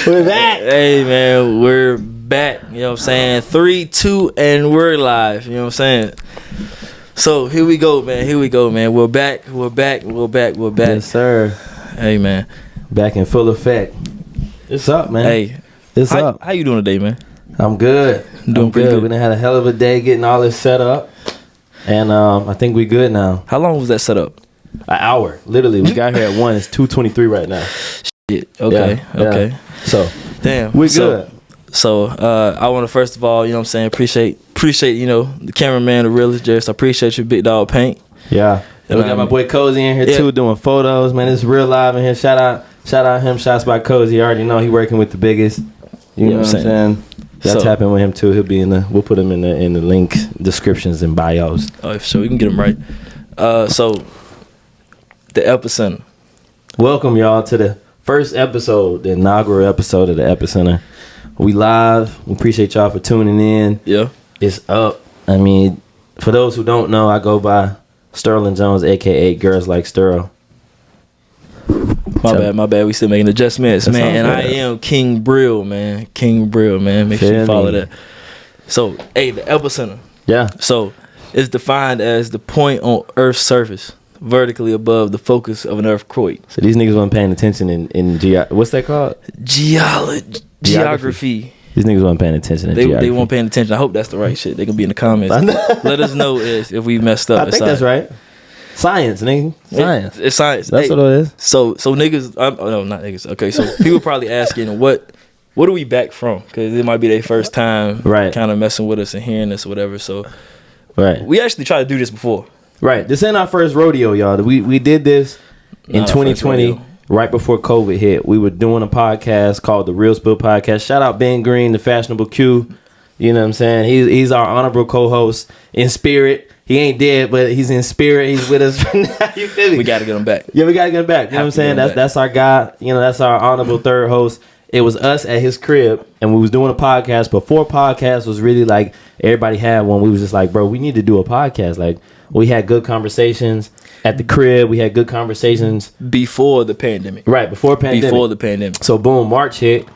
We're back. Hey, man, we're back. You know what I'm saying? 3, 2, and we're live. You know what I'm saying? So, here we go, man. We're back. Yes, sir. Hey, man. Back in full effect. What's up, man? Hey. What's up? How you doing today, man? I'm good. Doing pretty good. We done had a hell of a day getting all this set up. And I think we good now. How long was that set up? An hour. Literally, we got here at 1. It's 2:23 right now. Shit. Okay. Yeah. Okay. So, damn. we good. So, I want to first of all, you know what I'm saying, appreciate, you know, the cameraman, the realist, Jess. I appreciate you, Big Dog Paint. Yeah. And we got my boy Cozy in here too, doing photos. Man, it's real live in here. Shout out him. Shots by Cozy. You already know he working with the biggest. You know what I'm saying? Y'all tap in with him too. He'll be we'll put him in the link descriptions and bios. Oh, so we can get him right. So the Epicenter. Welcome y'all to the first episode, the inaugural episode of the Epicenter. We live. We appreciate y'all for tuning in. Yeah. It's up. I mean, for those who don't know, I go by Sterling Jones, aka Girls Like STERL. My bad. We still making adjustments, That's man. And I am King BRIL, man. Make sure you follow that. So, hey, the Epicenter. Yeah. So, it's defined as the point on Earth's surface, vertically above the focus of an earthquake. So these niggas weren't paying attention in what's that called? Geography. These niggas weren't paying attention in geography. They weren't paying attention. I hope that's the right shit. They can be in the comments. Let us know if we messed up. I think that's right. Science, nigga. Science. It's science. That's what it is. So niggas. No, not niggas. Okay, so people probably asking what are we back from? Because it might be their first time, right? Kind of messing with us and hearing us or whatever. So, right. We actually tried to do this before. Right. This ain't our first rodeo, y'all. We did this in 2020, right before COVID hit. We were doing a podcast called the Real Spill Podcast. Shout out Ben Green, the fashionable Q. You know what I'm saying? He's our honorable co-host in spirit. He ain't dead, but he's in spirit. He's with us right now. You feel me? We got to get him back. Yeah, we got to get him back. You know what I'm saying? That's our guy. You know, that's our honorable third host. It was us at his crib, and we was doing a podcast. Before podcast was really like, everybody had one. We was just like, bro, we need to do a podcast. Like, we had good conversations at the crib. We had good conversations. Before the pandemic. Right, before the pandemic. So, boom, March hit,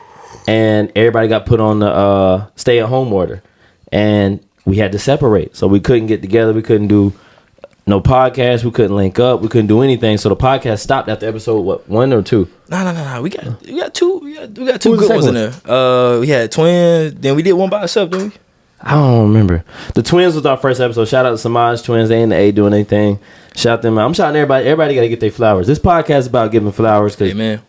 and everybody got put on the stay-at-home order. And we had to separate. So, we couldn't get together. We couldn't do no podcast. We couldn't link up. We couldn't do anything. So, the podcast stopped after episode, 1 or 2? No. We got two. We got two good ones in there. We had twins. Then we did one by ourselves, didn't we? I don't remember. The twins was our first episode. Shout out to Samaj twins. They ain't the A doing anything. Shout them out. I'm shouting everybody. Everybody got to get their flowers. This podcast is about giving flowers because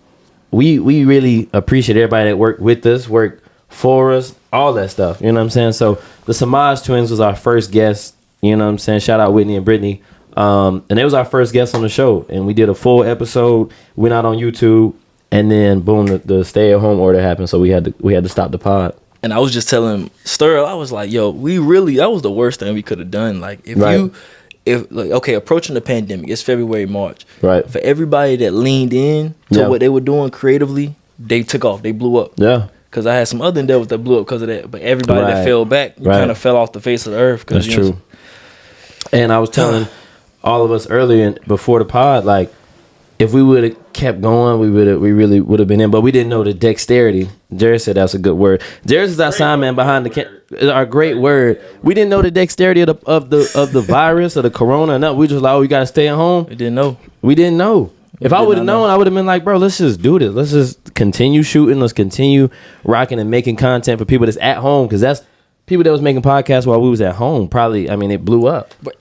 we really appreciate everybody that worked with us, worked for us, all that stuff. You know what I'm saying? So the Samaj twins was our first guest. You know what I'm saying? Shout out Whitney and Brittany. And they was our first guest on the show. And we did a full episode. Went out on YouTube. And then boom, the stay-at-home order happened. So we had to stop the pod. And I was just telling STERL, I was like, yo, that was the worst thing we could have done. Like, approaching the pandemic, it's February, March. Right. For everybody that leaned in to what they were doing creatively, they took off. They blew up. Yeah. Because I had some other endeavors that blew up because of that. But everybody that fell back kind of fell off the face of the earth. That's true. And I was telling all of us earlier before the pod, like, if we would have kept going, we really would have been in. But we didn't know the dexterity. Jared said that's a good word. Jared is our sign man behind our great word. We didn't know the dexterity of the virus or the corona. No, we just like, we gotta stay at home. We didn't know. If I would have known, I would have been like, bro, let's just do this. Let's just continue shooting. Let's continue rocking and making content for people that's at home, because that's people that was making podcasts while we was at home. Probably, I mean, it blew up. But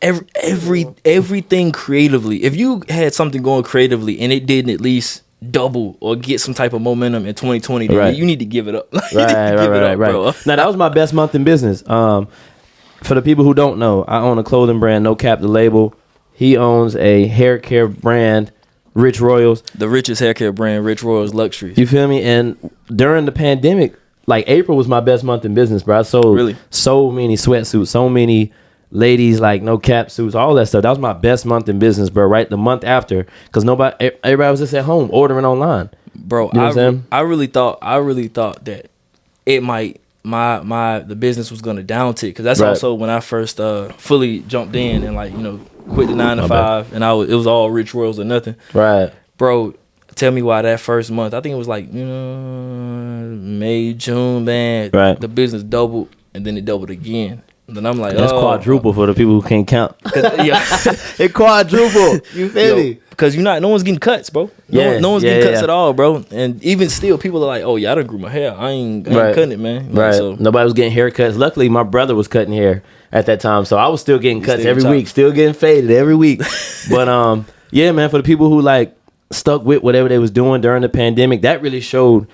everything creatively, if you had something going creatively and it didn't at least double or get some type of momentum in 2020, then you need to give it up. Right. Bro. Now, that was my best month in business. For the people who don't know, I own a clothing brand, No Cap the Label. He owns a hair care brand, Rich Royals. The richest hair care brand, Rich Royals Luxury. You feel me? And during the pandemic, like, April was my best month in business, bro. I sold so many sweatsuits, so many ladies, like, no cap suits, all that stuff. That was my best month in business, bro. Right, the month after, because everybody was just at home ordering online. Bro, you know what I'm saying? I really thought that it might the business was gonna downtick, because that's also when I first fully jumped in and, like, you know, quit the 9 to 5, and it was all Rich Royals or nothing. Right, bro. Tell me why that first month, I think it was like, May, June, man. Right. The business doubled, and then it doubled again. And then I'm like, that's quadruple for the people who can't count. It quadruple. You feel me? Because no one's getting cuts, bro. No one's getting cuts at all, bro. And even still, people are like, oh yeah, I done grew my hair. I ain't cutting it, man. Right. So nobody was getting haircuts. Luckily, my brother was cutting hair at that time, so I was still getting cuts every week, still getting faded every week. But yeah, man, for the people who like stuck with whatever they was doing during the pandemic, that really showed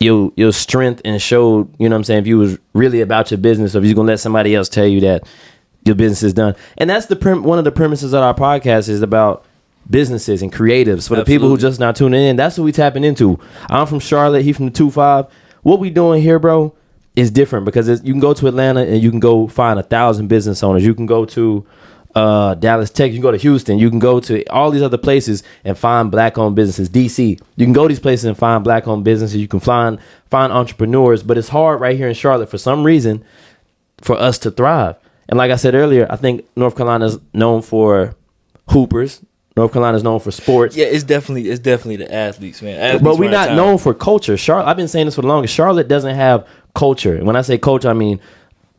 your strength and showed, you know what I'm saying, if you was really about your business, or if you're gonna let somebody else tell you that your business is done. And that's one of the premises of our podcast is about businesses and creatives. For the people who just now tuning in, that's what we tapping into. I'm from Charlotte, he from the 2-5. What we doing here, bro, is different because you can go to Atlanta and you can go find 1,000 business owners. You can go to Dallas, Texas. You can go to Houston. You can go to all these other places and find black-owned businesses. DC. You can go to these places and find black-owned businesses. You can find entrepreneurs. But it's hard right here in Charlotte for some reason for us to thrive. And like I said earlier, I think North Carolina is known for hoopers. North Carolina is known for sports. Yeah, it's definitely the athletes, man. Athletes, but we're not known for culture. I've been saying this for the longest. Charlotte doesn't have culture. And when I say culture, I mean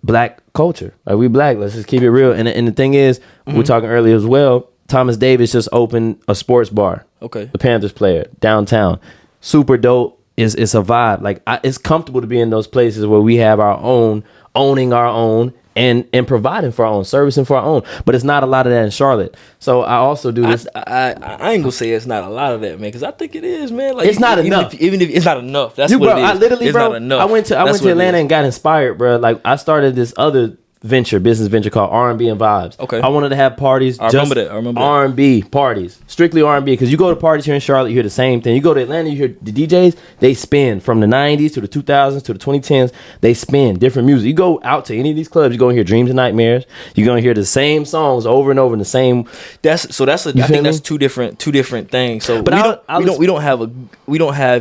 black culture. Like, we black. Let's just keep it real. And the thing is, we were talking earlier as well, Thomas Davis just opened a sports bar. Okay. The Panthers player downtown. Super dope. It's a vibe. Like, it's comfortable to be in those places where we have our own, owning our own, and providing for our own, servicing for our own. But it's not a lot of that in Charlotte. So I also do this. I ain't gonna say it's not a lot of that, man, because I think it is, man. Like, it's not enough. Even if it's not enough, that's what it is. I literally, it's not enough. I went to Atlanta and got inspired, bro. Like, I started this other business venture called R&B and Vibes. Okay. I wanted to have parties. I remember that. R&B parties. Strictly R&B. Because you go to parties here in Charlotte, you hear the same thing. You go to Atlanta, you hear the DJs, they spin from the 90s to the 2000s to the 2010s. They spin different music. You go out to any of these clubs, you go and hear Dreams and Nightmares. You're going to hear the same songs over and over in the same. I think that's two different things. So but we don't have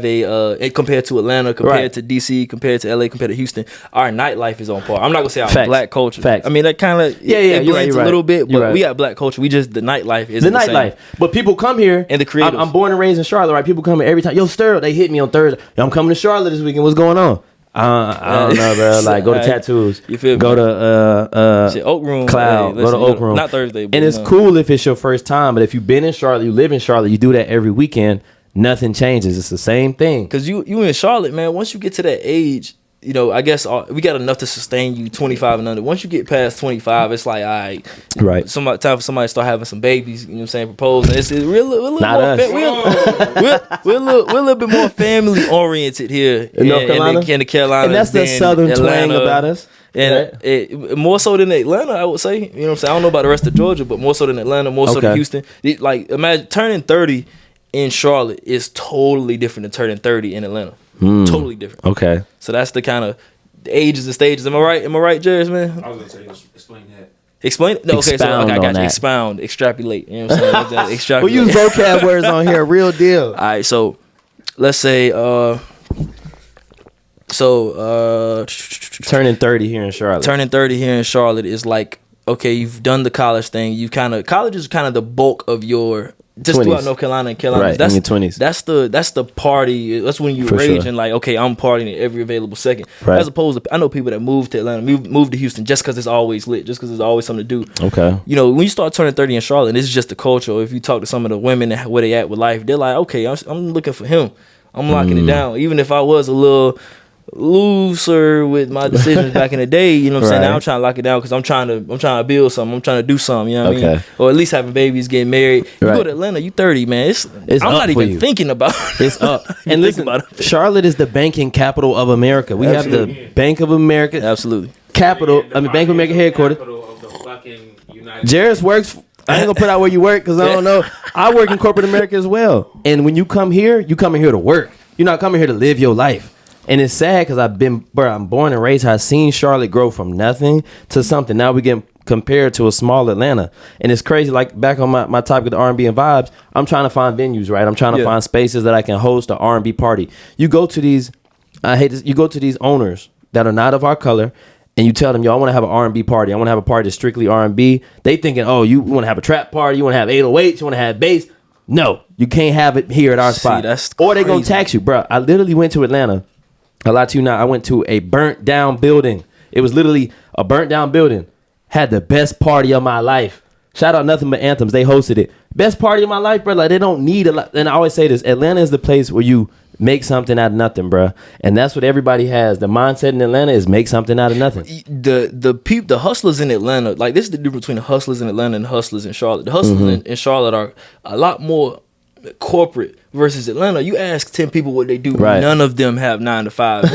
a compared to Atlanta, compared to DC, compared to LA, compared to Houston, our nightlife is on par. I'm not going to say our black culture. Facts. I mean, that kind of it blends a little bit, but we got black culture. We just the nightlife is the nightlife. But people come here and the creators. I'm born and raised in Charlotte, right? People come here every time. Yo, STERL, they hit me on Thursday. Yo, I'm coming to Charlotte this weekend. What's going on? I don't know, bro. Like, go to tattoos. You feel me? Go to Oak Room. Cloud. Go to Oak Room. Not Thursday. And it's cool if it's your first time, but if you've been in Charlotte, you live in Charlotte, you do that every weekend. Nothing changes. It's the same thing. Because you in Charlotte, man. Once you get to that age, you know, I guess we got enough to sustain you 25 and under. Once you get past 25, it's like, all right. Right. Time for somebody to start having some babies, you know what I'm saying, propose. And we're a little bit more family oriented here in North Carolina. In the Carolinas. And that's the southern twang about us. And it more so than Atlanta, I would say. You know what I'm saying? I don't know about the rest of Georgia, but more so than Atlanta, more so than Houston. Like, imagine turning 30 in Charlotte is totally different than turning 30 in Atlanta. Totally different. Okay. So that's the kind of the ages and stages. Am I right? Am I right, Jerry, man? I was gonna say, explain that. Explain it? No, okay, so I got you. Expound, extrapolate. You know what I'm saying? Extrapolate. We use vocab words on here, real deal. All right, so let's say turning 30 here in Charlotte. Turning 30 here in Charlotte is like, okay, you've done the college thing. College is kind of the bulk of your just 20s. Throughout North Carolina and Carolina. Right, that's in your 20s. That's the party. That's when you're raging like, okay, I'm partying at every available second. Right. As opposed to, I know people that move to Atlanta, move to Houston just because it's always lit, just because there's always something to do. Okay. You know, when you start turning 30 in Charlotte, and this is just the culture. Or if you talk to some of the women where they at with life, they're like, okay, I'm looking for him. I'm locking it down. Even if I was a little looser with my decisions back in the day, you know what I'm saying? Now I'm trying to lock it down because I'm trying to build something. I'm trying to do something, you know what I mean? Or at least having babies, getting married. You go to Atlanta, you 30, man. I'm not even thinking about it. It's up. And listen, Charlotte is the banking capital of America. We have the Bank of America. Absolutely. Capital, Bank of America headquarters. Jairus works. I ain't gonna put out where you work because I don't know. I work in corporate America as well. And when you come here, you coming here to work. You're not coming here to live your life. And it's sad because I'm born and raised. I've seen Charlotte grow from nothing to something. Now we get compared to a small Atlanta. And it's crazy. Like, back on my topic of the R&B and vibes, I'm trying to find venues, right? I'm trying to find spaces that I can host an R&B party. You go to these, you go to these owners that are not of our color, and you tell them, yo, I want to have an R&B party. I want to have a party that's strictly R&B. They thinking, oh, you want to have a trap party. You want to have 808s. You want to have bass. No, you can't have it here at our spot. Or they going to tax you, bro. I literally went to Atlanta I lie to you not. I went to a burnt down building. It was literally a burnt down building. Had the best party of my life. Shout out Nothing But Anthems. They hosted it. Best party of my life, bro. Like, they don't need a lot. And I always say this. Atlanta is the place where you make something out of nothing, bro. And that's what everybody has. The mindset in Atlanta is make something out of nothing. The hustlers in Atlanta, like, this is the difference between the hustlers in Atlanta and the hustlers in Charlotte. The hustlers in Charlotte are a lot more corporate versus Atlanta. You ask 10 people what they do, none of them have 9 to 5.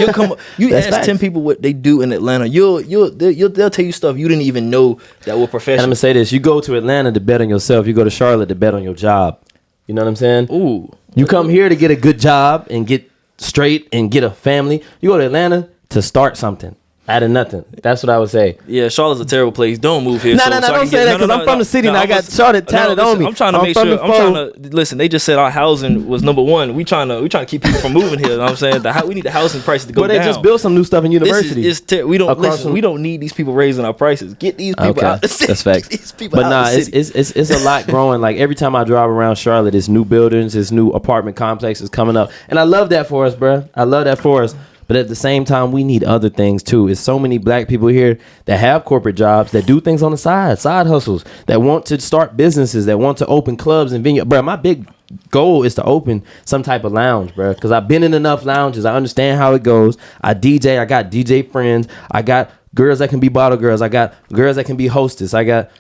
You ask facts. 10 people what they do in Atlanta, they'll tell you stuff you didn't even know that were professional. And I'm gonna say this: you go to Atlanta to bet on yourself. You go to Charlotte to bet on your job. You know what I'm saying? Ooh. You come here to get a good job and get straight and get a family. You go to Atlanta to start something out of nothing. That's what I would say. Yeah, Charlotte's a terrible place. Don't move here. No, don't say that, because I'm from the city and I got Charlotte talent on me. I'm trying to make sure. I'm trying to listen. They just said our housing was number one. We trying to keep people from moving here. You know what I'm saying? We need the housing prices to go down. But they just built some new stuff in university. We don't need these people raising our prices. Get these people out the city. That's facts. It's a lot growing. Like, every time I drive around Charlotte, it's new buildings, it's new apartment complexes coming up, and I love that for us, bro. I love that for us. But at the same time, we need other things too. It's so many black people here that have corporate jobs, that do things on the side hustles, that want to start businesses, that want to open clubs and venues. Bro, my big goal is to open some type of lounge, bro, because I've been in enough lounges. I understand how it goes. I DJ. I got DJ friends. I got girls that can be bottle girls. I got girls that can be hostess. I got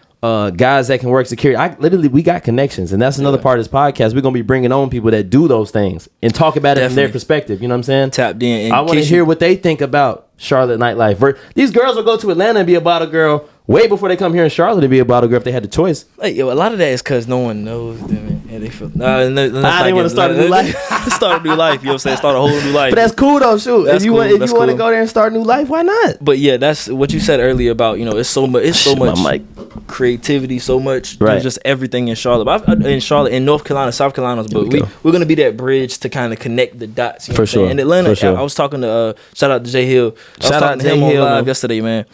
guys that can work security. We got connections, and that's another part of this podcast. We're gonna be bringing on people that do those things and talk about it from their perspective. You know what I'm saying? Tapped in. I want to hear what they think about Charlotte nightlife. These girls will go to Atlanta and be a bottle girl way before they come here in Charlotte to be a bottle girl if they had the choice. Like, a lot of that is because no one knows them, and they feel. I didn't want to start a new life. Start a new life. You know what I'm saying? Start a whole new life. But that's cool though. Shoot, if you want to go there and start a new life, why not? But yeah, that's what you said earlier about, it's so much. It's so much creativity, so much. There's just everything in Charlotte. In North Carolina, South Carolina, but we're gonna be that bridge to kind of connect the dots. You know for sure. In Atlanta, I was talking to shout out to Jay Hill. Shout out to him on live yesterday, man.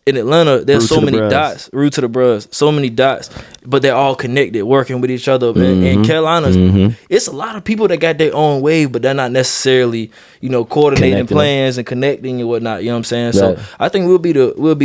In Atlanta, there's so many dots. Root to the bros. So many dots, but they're all connected, working with each other. In Carolina, it's a lot of people that got their own wave, but they're not necessarily, coordinating plans and connecting and whatnot. You know what I'm saying? So I think we'll be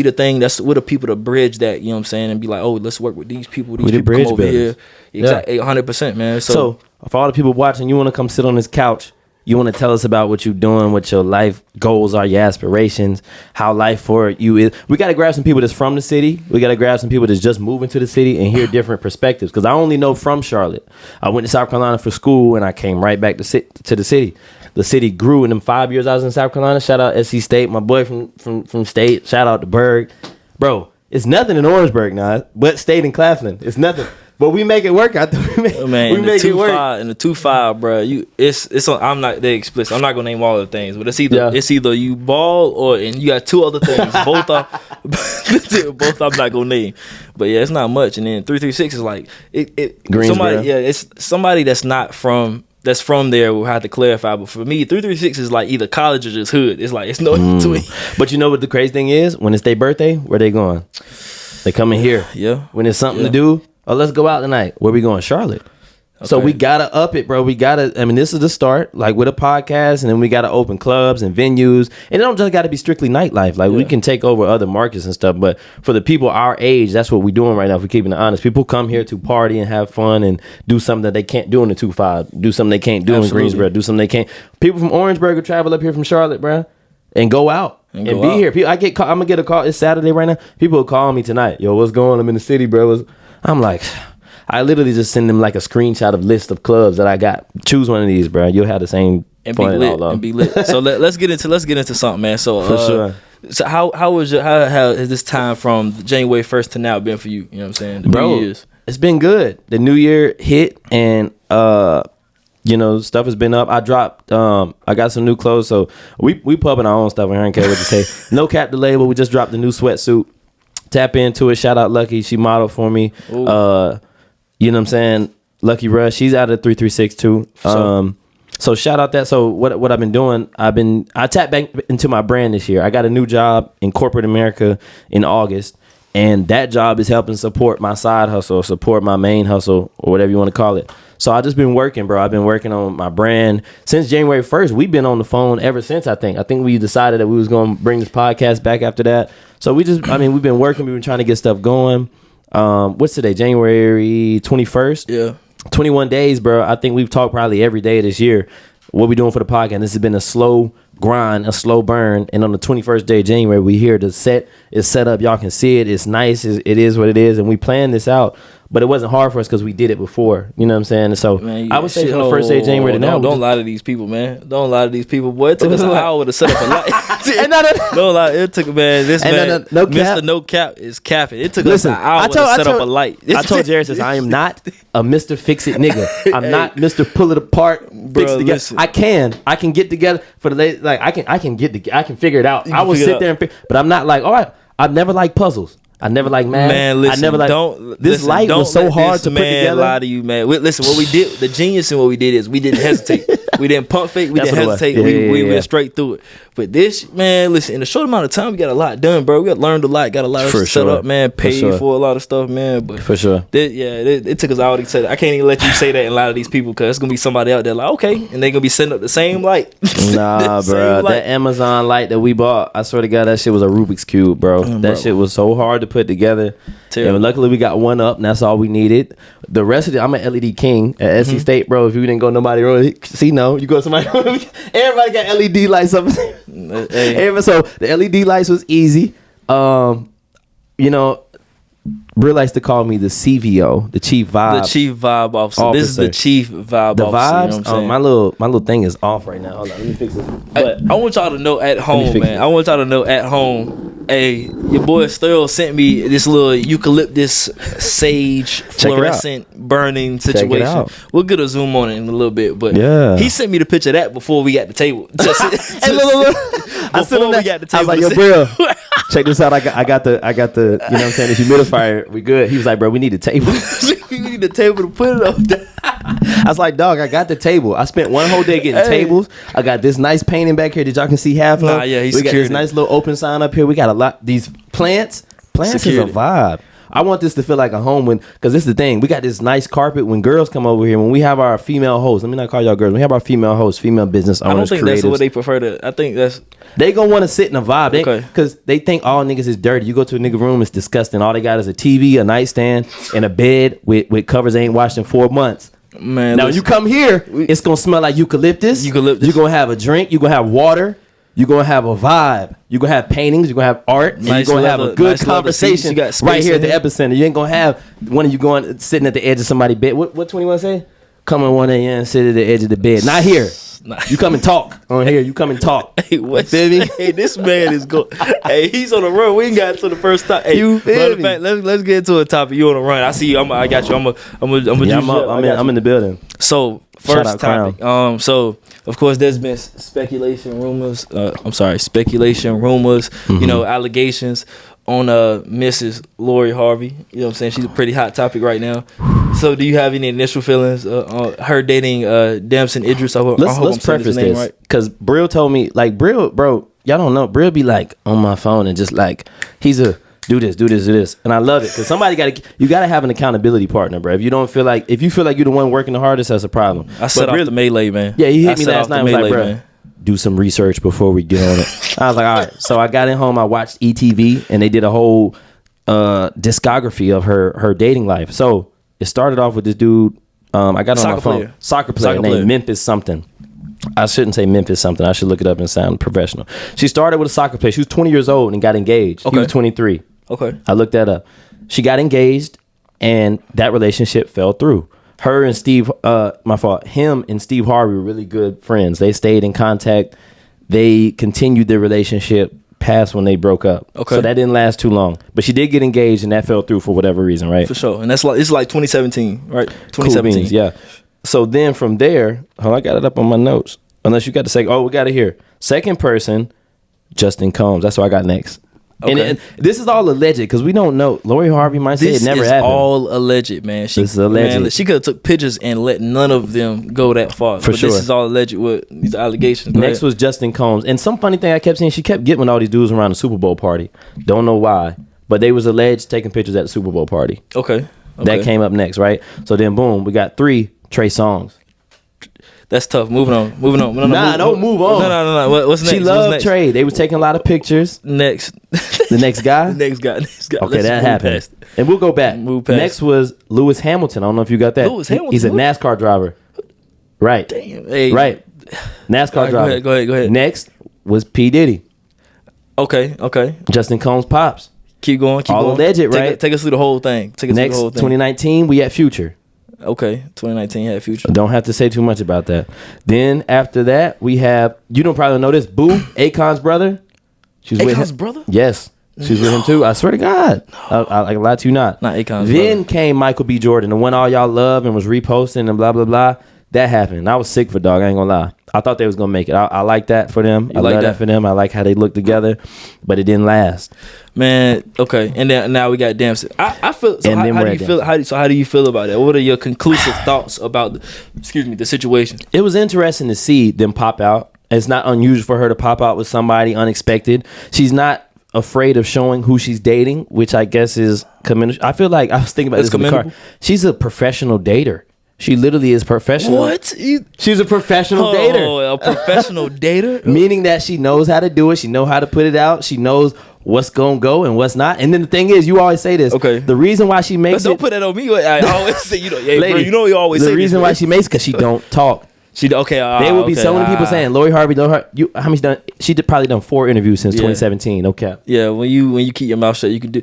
the thing that's with the people to bridge that. You know what I'm saying? And be like, oh, let's work with these people. These people come over here. Exactly, 100%, man. So for all the people watching, you want to come sit on this couch. You want to tell us about what you're doing, what your life goals are, your aspirations, how life for you is. We got to grab some people that's from the city. We got to grab some people that's just moving to the city and hear different perspectives. Because I only know from Charlotte. I went to South Carolina for school and I came right back to the city. The city grew in them 5 years I was in South Carolina. Shout out SC State, my boy from State. Shout out to Berg. Bro, it's nothing in Orangeburg now, but State and Claflin. It's nothing. But we make it work out there. We make it work. In the 2-5, bro, it's on, I'm not that explicit. I'm not gonna name all the things, but it's either you ball and you got 2 other things. Both I'm not gonna name. But yeah, it's not much. And then 336 is like it's somebody that's not from. That's from there will have to clarify. But for me, 336 is like either college or just hood. It's like it's no in between. But you know what the crazy thing is? When it's their birthday, where they going? They coming here. Yeah. When it's something to do. Oh, let's go out tonight. Where we going? Charlotte. Okay. So we gotta up it, bro. This is the start, like with a podcast, and then we gotta open clubs and venues. And it don't just gotta be strictly nightlife. Like we can take over other markets and stuff. But for the people our age, that's what we're doing right now. If we're keeping it honest, people come here to party and have fun and do something that they can't do in the 2-5. Do something they can't do in Greensboro. Do something they can't. People from Orangeburg will travel up here from Charlotte, bro, and go out. And be here. I'm gonna get a call. It's Saturday right now. People will call me tonight. Yo, what's going on? I'm in the city, bro. I'm like, I literally just send them like a screenshot of list of clubs that I got. Choose one of these, bro. You'll have the same and fun and be lit. So let's get into something, man. So for sure. So how has this time from January 1st to now been for you? You know what I'm saying, bro? Years. It's been good. The new year hit, and stuff has been up. I dropped. I got some new clothes, so we pubbing our own stuff. I don't care what to say. No Cap the label. We just dropped the new sweatsuit. Tap into it. Shout out Lucky. She modeled for me. You know what I'm saying? Lucky Rush. She's out of 336 too. So shout out that. So what I've been doing, I tapped back into my brand this year. I got a new job in corporate America in August. And that job is helping support my side hustle, or support my main hustle, or whatever you want to call it. So I just been working, bro. I've been working on my brand since January 1st. We've been on the phone ever since, I think. I think we decided that we was going to bring this podcast back after that. So we've been working. We've been trying to get stuff going. What's today? January 21st? Yeah. 21 days, bro. I think we've talked probably every day this year. What we doing for the podcast. This has been a slow grind, a slow burn. And on the 21st day of January, we here. The set is set up. Y'all can see it. It's nice. It is what it is. And we planned this out. But it wasn't hard for us because we did it before. You know what I'm saying? And so man, I would say from the first day of January to now. Don't lie to these people, man. Don't lie to these people. Boy, it took us an hour to set up a light. Don't lie. It took, man. This man, no cap. Mr. No Cap is capping. It took us an hour to set up a light. I told Jared, I am not a Mr. Fix It nigga. I'm not Mr. Pull it apart, fix it together. Listen. I can get together for the lady. Like I can figure it out. I will sit there and figure, but I'm not like, all right, I've never liked puzzles. I never like math. Man, listen, I never like this light was so hard to put together. Lie to you, man. Listen, what we did, the genius in what we did is we didn't hesitate. We didn't pump fake. We didn't hesitate. We went straight through it. But this, man, listen, in a short amount of time, we got a lot done, bro. We got learned a lot, got a lot of stuff set up, man. Paid for a lot of stuff, man. But for sure, it took us all to say that. I can't even let you say that in a lot of these people because it's gonna be somebody out there like, okay, and they're gonna be setting up the same light. Nah, bro, that Amazon light that we bought, I swear to God, that shit was a Rubik's cube, bro. That shit was so hard to put together. And luckily we got one up, and that's all we needed. The rest of it, I'm an LED king at SC State, bro. If you didn't go nobody room, see, no, you go to somebody room. Everybody got LED lights up. So the LED lights was easy. You know, BRIL likes to call me the CVO, the Chief Vibe. The Chief Vibe Officer. This is the Chief Vibe the Officer. The vibes, you know my little thing is off right now. Hold on, let me fix it. But I want y'all to know at home, man. I want y'all to know at home. Hey, your boy STERL sent me this little eucalyptus sage fluorescent burning situation. We'll get a zoom on it in a little bit, but he sent me the picture of that before we got the table. Hey, look. I said we got the table. I was like, yo, BRIL, check this out. I got the, you know what I'm saying, the humidifier. We good. He was like, bro, we need a table. We need a table to put it on. I was like, dog, I got the table. I spent one whole day getting tables. I got this nice painting back here that y'all can see half of. We got this nice little open sign up here. We got a lot. These plants is a vibe. I want this to feel like a home because this is the thing. We got this nice carpet when girls come over here. When we have our female hosts, let me not call y'all girls. When we have our female hosts, female business owners, I don't think creatives, that's what they prefer to. I think that's they gonna want to sit in a vibe because they think all niggas is dirty. You go to a nigga room, it's disgusting. All they got is a TV, a nightstand, and a bed with covers they ain't washed in 4 months. Man, now when you come here, it's gonna smell like eucalyptus. You're gonna have a drink. You're gonna have water. You're going to have a vibe. You're going to have paintings. You're going to have art. And you're going to have a good conversation right here at the epicenter. You ain't going to have one of you sitting at the edge of somebody's bed. What 21 say? Come at 1 a.m. and sit at the edge of the bed. Not here. You come and talk on here. You come and talk. Hey, what? Hey, this man is going. Hey, he's on the run. We ain't got to the first time. Hey, you feel me? Fact, let's get into a topic. You on the run? I see you. I got you. I'm in the building. So first topic. So of course there's been speculation, rumors. Mm-hmm. You know, allegations on Mrs. Lori Harvey. You know what I'm saying? She's a pretty hot topic right now. So do you have any initial feelings on her dating Damson Idris? Let's preface this right, because BRIL told me, like, BRIL, bro, y'all don't know, BRIL be like on my phone and just like he's a do this, and I love it because you gotta have an accountability partner, bro. If you feel like you're the one working the hardest, that's a problem. I set off the melee, man. Yeah, he hit me last night. I was like, bro, do some research before we get on it. I was like, all right. So I got in home, I watched ETV, and they did a whole discography of her dating life. So it started off with this dude. I got on my phone. Soccer player named Memphis something. I shouldn't say Memphis something. I should look it up and sound professional. She started with a soccer player. She was 20 years old and got engaged. He was 23. Okay. I looked that up. She got engaged, and that relationship fell through. Him and Steve Harvey were really good friends. They stayed in contact. They continued their relationship past when they broke up. Okay. So that didn't last too long. But she did get engaged, and that fell through for whatever reason, right? For sure. And it's like 2017, right? 2017. Cool beans, yeah. So then from there, I got it up on my notes. Unless you got to say, we got it here. Second person, Justin Combs. That's what I got next. Okay. And this is all alleged because we don't know. Lori Harvey might say it never happened. This is all alleged, man. This is alleged. Man, she could have took pictures and let none of them go that far. For sure. This is all alleged with these allegations. Next was Justin Combs. And some funny thing I kept seeing, she kept getting with all these dudes around the Super Bowl party. Don't know why. but they was alleged taking pictures at the Super Bowl party. Okay. That came up next, right? So then, boom, we got 3 Trey Songz. That's tough. Moving on. Don't move on. No. What's next? She loved Trey. They was taking a lot of pictures. Next. The next guy? The next guy. Okay, that happened. And we'll go back. Next was Lewis Hamilton. I don't know if you got that. Lewis Hamilton? He's a NASCAR driver. Right. Damn. Hey. Right. NASCAR driver. Go ahead. Next was P. Diddy. Okay. Justin Combs' pops. Keep going. Alleged, right? Take us through the whole thing. Next, 2019, we had Future. Okay, 2019 had Future. Don't have to say too much about that. Then after that, we have, you don't probably know this, Boo, Akon's brother. She's with him. Brother? Yes. She's with him too. I swear to God. I lie to you not. Not Akon's Then brother. came Michael B. Jordan, the one all y'all love and was reposting and blah, blah, blah. That happened. I was sick for dog. I ain't gonna lie. I thought they was gonna make it. I like that for them. I like that for them. I like how they look together, but it didn't last. Man, okay. And then now we got Damson. I feel. So how do you feel? How do you feel about that? What are your conclusive thoughts about the situation? It was interesting to see them pop out. It's not unusual for her to pop out with somebody unexpected. She's not afraid of showing who she's dating, which I guess is commendable. I feel like I was thinking about this in the car. She's a professional dater. She literally is professional. What? She's a professional dater. A professional dater? Meaning that she knows how to do it. She knows how to put it out. She knows what's going to go and what's not. And then the thing is, you always say this. Okay. The reason why she makes Don't put that on me. I always say, hey, lady, bro, you always say the reason why she makes because she don't talk. There will be so many people saying Lori Harvey. How many done? She probably done 4 interviews since 2017. No cap. Yeah, when you keep your mouth shut, you can do.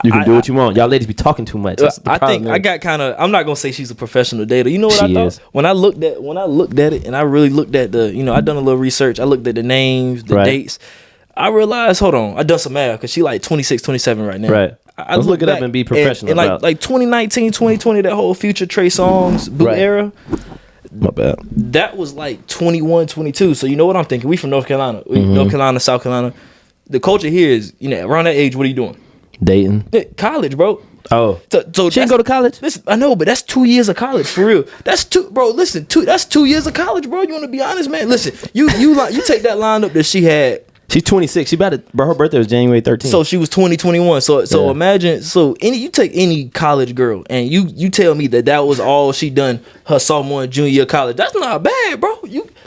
You can do what you want. Y'all ladies be talking too much. I think I got kind of. I'm not gonna say she's a professional dater. You know what I thought is. when I looked at it, and I really looked at the. I done a little research. I looked at the names, the dates. I realized. Hold on, I done some math because she like 26, 27 right now. Right. Let's look it up and be professional. And like 2019, 2020, that whole Future Trey Songz boot era. My bad. That was like 21, 22. So you know what I'm thinking? We from North Carolina. North Carolina, South Carolina. The culture here is, around that age, what are you doing? Dating. College, bro. Oh. So she didn't go to college? Listen, I know, but that's 2 years of college, for real. That's that's 2 years of college, bro. You want to be honest, man? Listen, you take that lineup that she had. She's 26. She her birthday was January 13th. So she was 21. So imagine, you take any college girl and you tell me that was all she done her sophomore and junior year of college. That's not bad, bro.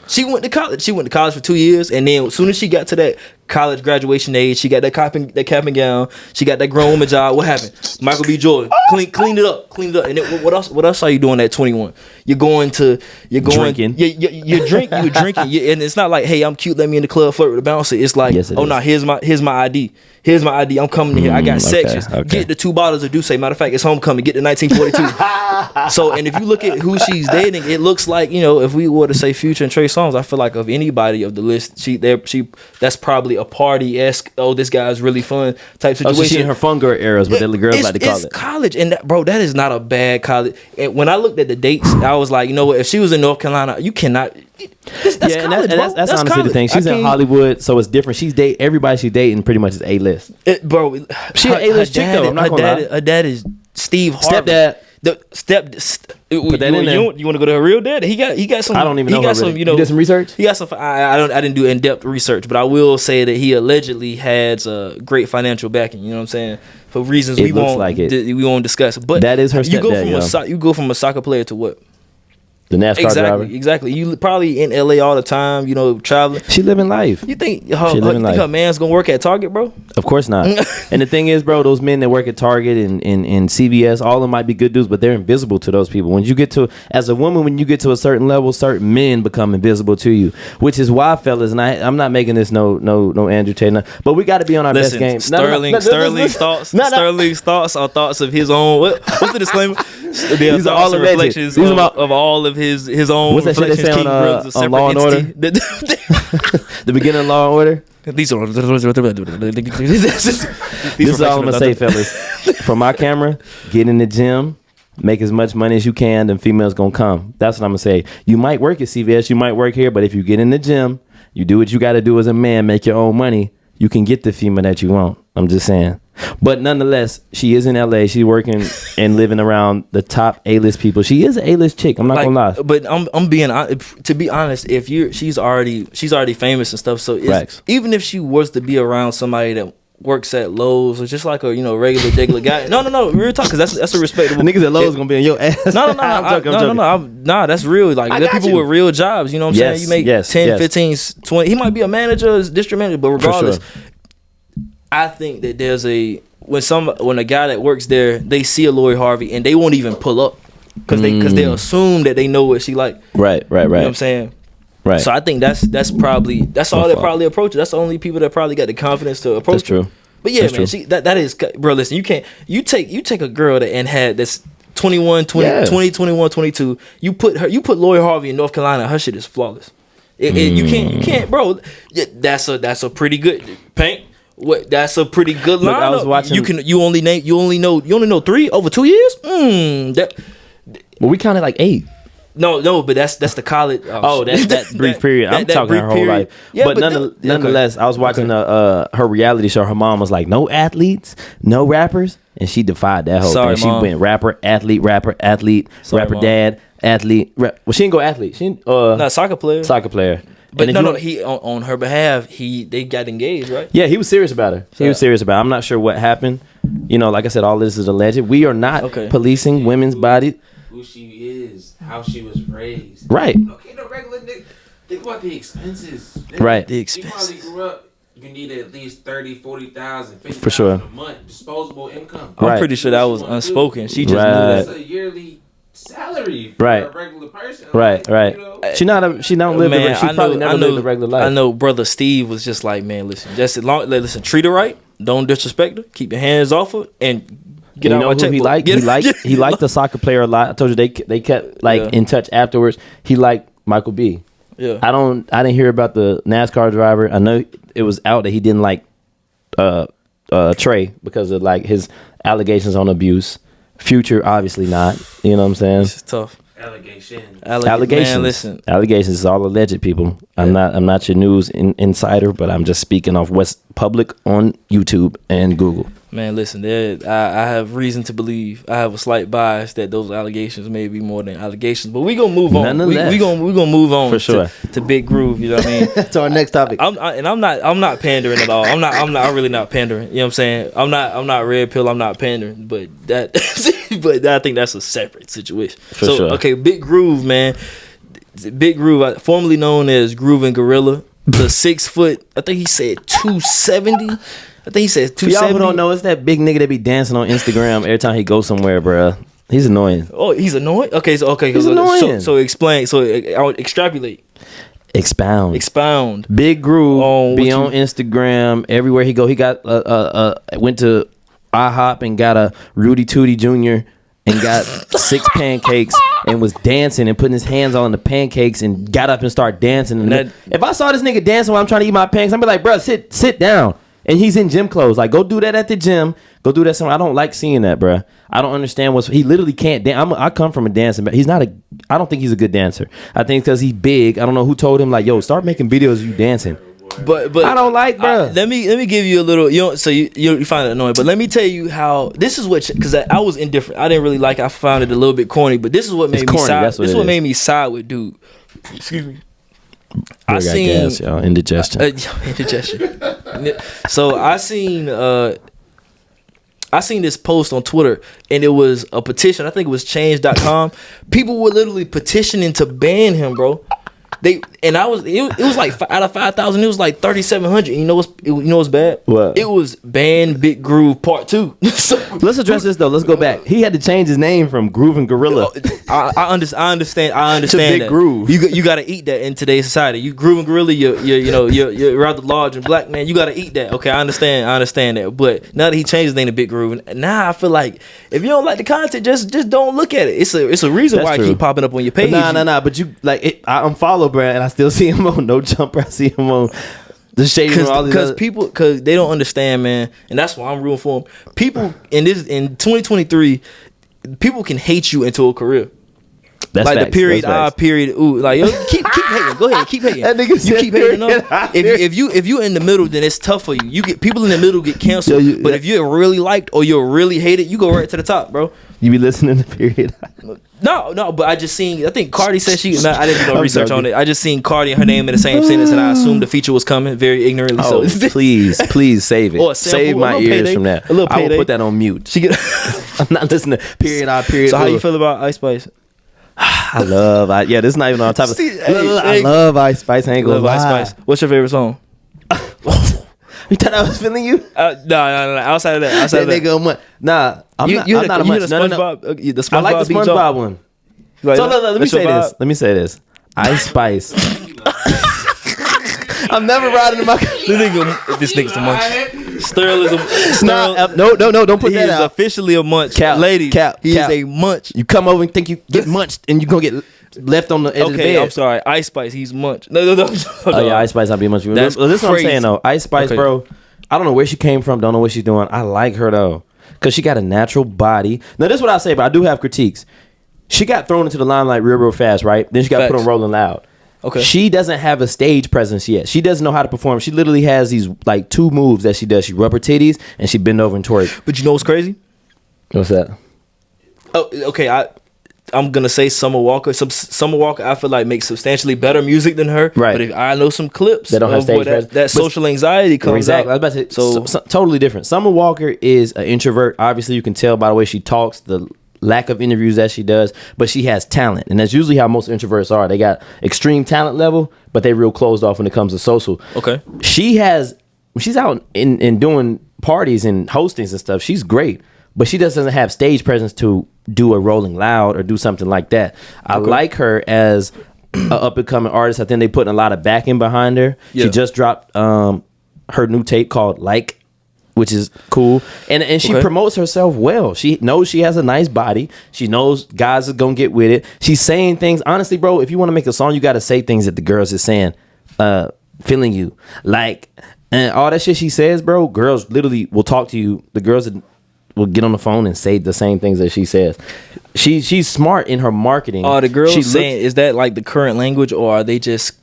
She went to college. She went to college for 2 years, and then as soon as she got to that college graduation age, she got that cap and gown. She got that grown woman job. What happened? Michael B. Jordan cleaned it up. And then what else are you doing at 21? You're drinking. You're drinking, and it's not like, hey, I'm cute. Let me in the club flirt with the bouncer. It's like, here's my ID. Here's my ID. I'm coming in here. I got sections. Get the 2 bottles of Douce. Matter of fact, it's homecoming. Get the 1942. So, and if you look at who she's dating, it looks like, if we were to say Future and Trey Songz, I feel like of anybody of the list, that's probably a party-esque, this guy's really fun type situation. So she in her fun girl eras, what the girls like to call it. It's college, and that is not a bad college. And when I looked at the dates, I was like, you know what? If she was in North Carolina, you cannot. That's college, bro. That's honestly college. The thing. She's in Hollywood, so it's different. Everybody she's dating pretty much is A-list. Bro, she an A-list chick though. I'm not gonna lie. Her dad is Steve Harvey. Stepdad. Put that in there. You want to go to her real dad? He got some. I don't even know. He got some. You did some research. He got some. I didn't do in-depth research, but I will say that he allegedly has a great financial backing. You know what I'm saying? For reasons we won't discuss. But that is her stepdad. You go from a soccer player to what? The NASCAR driver. Exactly. You probably in LA all the time, traveling. She living life. You think her man's gonna work at Target, bro? Of course not. And the thing is, bro, those men that work at Target and CVS, all of them might be good dudes, but they're invisible to those people. As a woman, when you get to a certain level, certain men become invisible to you, which is why, fellas, and I'm not making this no Andrew Tate, but we got to be on our best game. Sterling's thoughts. Sterling's thoughts are thoughts of his own. What's the disclaimer? These are all reflections of all of his own. What's that shit they say on Law and Order? The beginning of Law and Order. These are. This is all I'm gonna say, fellas. From my camera, get in the gym, make as much money as you can, then females gonna come. That's what I'm gonna say. You might work at CVS, you might work here, but if you get in the gym, you do what you got to do as a man, make your own money, you can get the female that you want. I'm just saying. But nonetheless, she is in LA. She's working and living around the top A-list people. She is an A-list chick. I'm not gonna lie. But I'm being, to be honest. She's already famous and stuff. So even if she was to be around somebody that works at Lowe's or just like a regular guy. No, real talk, because that's a respectable. Niggas at Lowe's gonna be in your ass. No, that's real. Like there are people with real jobs. You know what I'm saying? You make 10, 15, 20. He might be a manager, district manager, but regardless, I think that there's when a guy that works there, they see a Lori Harvey and they won't even pull up because they assume that they know what she like. Right. You know what I'm saying? Right. So I think that's all that probably approach it. That's the only people that probably got the confidence to approach. That's true. But yeah, man, that is, bro. Listen, you take a girl that's 21, 21, 22. You put Lori Harvey in North Carolina. Her shit is flawless. You can't, bro. That's a pretty good paint. That's a pretty good lineup. I was watching. You only know 3 over 2 years. Well, we counted like 8. No, but that's the college. That brief period. I'm talking her whole life. Yeah, but nonetheless, I was watching her reality show. Her mom was like, "No athletes, no rappers," and she defied that whole thing. She went rapper, athlete, rapper, Mom. dad, athlete. Well, she didn't go athlete. She not soccer player. Soccer player. But he on her behalf, they got engaged, right? Yeah, he was serious about her. He was serious about her. I'm not sure what happened. Like I said, all this is alleged. We are not policing women's bodies. Who she is, how she was raised. Right. Okay, the regular nigga. Think about the expenses. Right. The expenses. You probably grew up. You need at least 30,000, 40,000, 50,000 for sure a month disposable income. I'm pretty sure that was unspoken. She just knew that. That's a yearly salary for a regular person. Right. She don't live. Man, she probably never lived a regular life. I know, brother Steve was just like, man, listen, treat her right. Don't disrespect her. Keep your hands off her and. Get out my checkbook. He liked the soccer player a lot. I told you they kept in touch afterwards. He liked Michael B. Yeah. I didn't hear about the NASCAR driver. I know it was out that he didn't like Trey because of like his allegations on abuse. Future obviously not. You know what I'm saying? It's tough. Allegations. Man, listen. Allegations is all alleged, people. Yeah. I'm not your news insider, but I'm just speaking off what's public on YouTube and Google. Man, listen, I have reason to believe, I have a slight bias that those allegations may be more than allegations, but we gonna move on. Nonetheless, we gonna move on for sure to Big Groove. You know what I mean? To our next topic. I'm not pandering at all. I'm really not pandering. You know what I'm saying? I'm not red pill. I'm not pandering. But I think that's a separate situation. For sure. Okay, Big Groove, man. Big Groove, formerly known as Groovin' Gorilla, the 6 foot. I think he said 270. I think he says 270. For y'all who don't know, it's that big nigga that be dancing on Instagram every time he goes somewhere, bro. He's annoying. Oh, he's annoying? Okay, he's annoying. So explain. So I would extrapolate. Expound. Big Groove be on Instagram everywhere he go. He got went to IHOP and got a Rudy Tooty Jr. and got 6 pancakes and was dancing and putting his hands on the pancakes and got up and started dancing. And if I saw this nigga dancing while I'm trying to eat my pancakes, I'd be like, bro, sit down. And he's in gym clothes. Like, go do that at the gym. Go do that somewhere. I don't like seeing that, bro. I don't understand he literally can't dance. I come from a dancing, but I don't think he's a good dancer. I think because he's big. I don't know who told him, like, yo, start making videos of you dancing. But I don't like, bro. Let me give you a little, so you find it annoying. But let me tell you how, this is what, because I was indifferent. I didn't really like it. I found it a little bit corny, but this is what made me side. This is what made me side with dude. Excuse me. I seen gas, y'all. Indigestion. Indigestion. So I seen this post on Twitter, and it was a petition. I think it was change.com. People were literally petitioning to ban him, bro. It was like out of 5,000, it was like 3,700. You know what's bad? What? It was Ban Big Groove Part 2. So, let's address this though. Let's go back. He had to change his name from Groovin' Gorilla. I understand. To Big that. Groove. You got to eat that in today's society. You Groovin' Gorilla. You're rather large and black, man. You got to eat that. Okay, I understand that. But now that he changed his name to Big Groove, now I feel like if you don't like the content, just don't look at it. It's a reason why it keep popping up on your page. Nah. But you like it. I unfollow Brad, and I still see him on No Jumper. I see him on the shade because they don't understand, man, and that's why I'm rooting for them. People in 2023, people can hate you into a career. That's like facts. The period, ooh, like yo, keep hating. Go ahead, keep hating. That nigga you keep hating enough. If you in the middle, then it's tough for you. You get people in the middle get canceled. But if you're really liked or you're really hated, you go right to the top, bro. You be listening to Period? No, but I think Cardi said she. I didn't do no research on it. I just seen Cardi and her name in the same sentence, and I assumed the feature was coming very ignorantly. Oh, so please save it. Save my ears payday, from that. I will put that on mute. I'm not listening to Period. So how you feel about Ice Spice? I love. This is not even on top of. I love Ice Spice. I ain't gonna lie. Ice Spice. What's your favorite song? You thought I was feeling you? No. Outside of that. Nah, I'm not a much. The SpongeBob, I like the SpongeBob one. So let me say this. Ice Spice. I'm never riding in my car. This nigga's a munch. STERL is a no, don't put that out. He is officially a munch. Ladies, he is a munch. You come over and think you get munched and you're going to get left on the edge of the bed. Okay, I'm sorry. Ice Spice, he's munch. No. Oh yeah, Ice Spice, I'll be munch. This is what I'm saying though. Ice Spice, bro. I don't know where she came from. Don't know what she's doing. I like her though, cause she got a natural body. Now this is what I say, but I do have critiques. She got thrown into the limelight real fast, right? Then she got put on Rolling Loud. Okay. She doesn't have a stage presence yet. She doesn't know how to perform. She literally has these like 2 moves that she does. She rub her titties and she bend over and twerk. But you know what's crazy? What's that? Oh, okay. I'm gonna say Summer Walker. Summer Walker, I feel like makes substantially better music than her. Right. But if I know some clips that don't have stage presence. That social anxiety comes out. I was about to say, so totally different. Summer Walker is an introvert. Obviously, you can tell by the way she talks, the lack of interviews that she does, but she has talent, and that's usually how most introverts are. They got extreme talent level, but they real closed off when it comes to social. Okay. She's out in doing parties and hostings and stuff. She's great, but she just doesn't have stage presence to do a Rolling Loud or do something like that. I like her as an up and coming artist. I think they putting a lot of backing behind her. Yeah. She just dropped her new tape called Like, which is cool, and she promotes herself well. She knows she has a nice body. She knows guys are gonna get with it. She's saying things. Honestly, bro, if you want to make a song, you got to say things that the girls is saying. Feeling you, like, and all that shit she says, bro. Girls literally will talk to you. The girls will get on the phone and say the same things that she says. She's smart in her marketing. The girls saying, is that like the current language, or are they just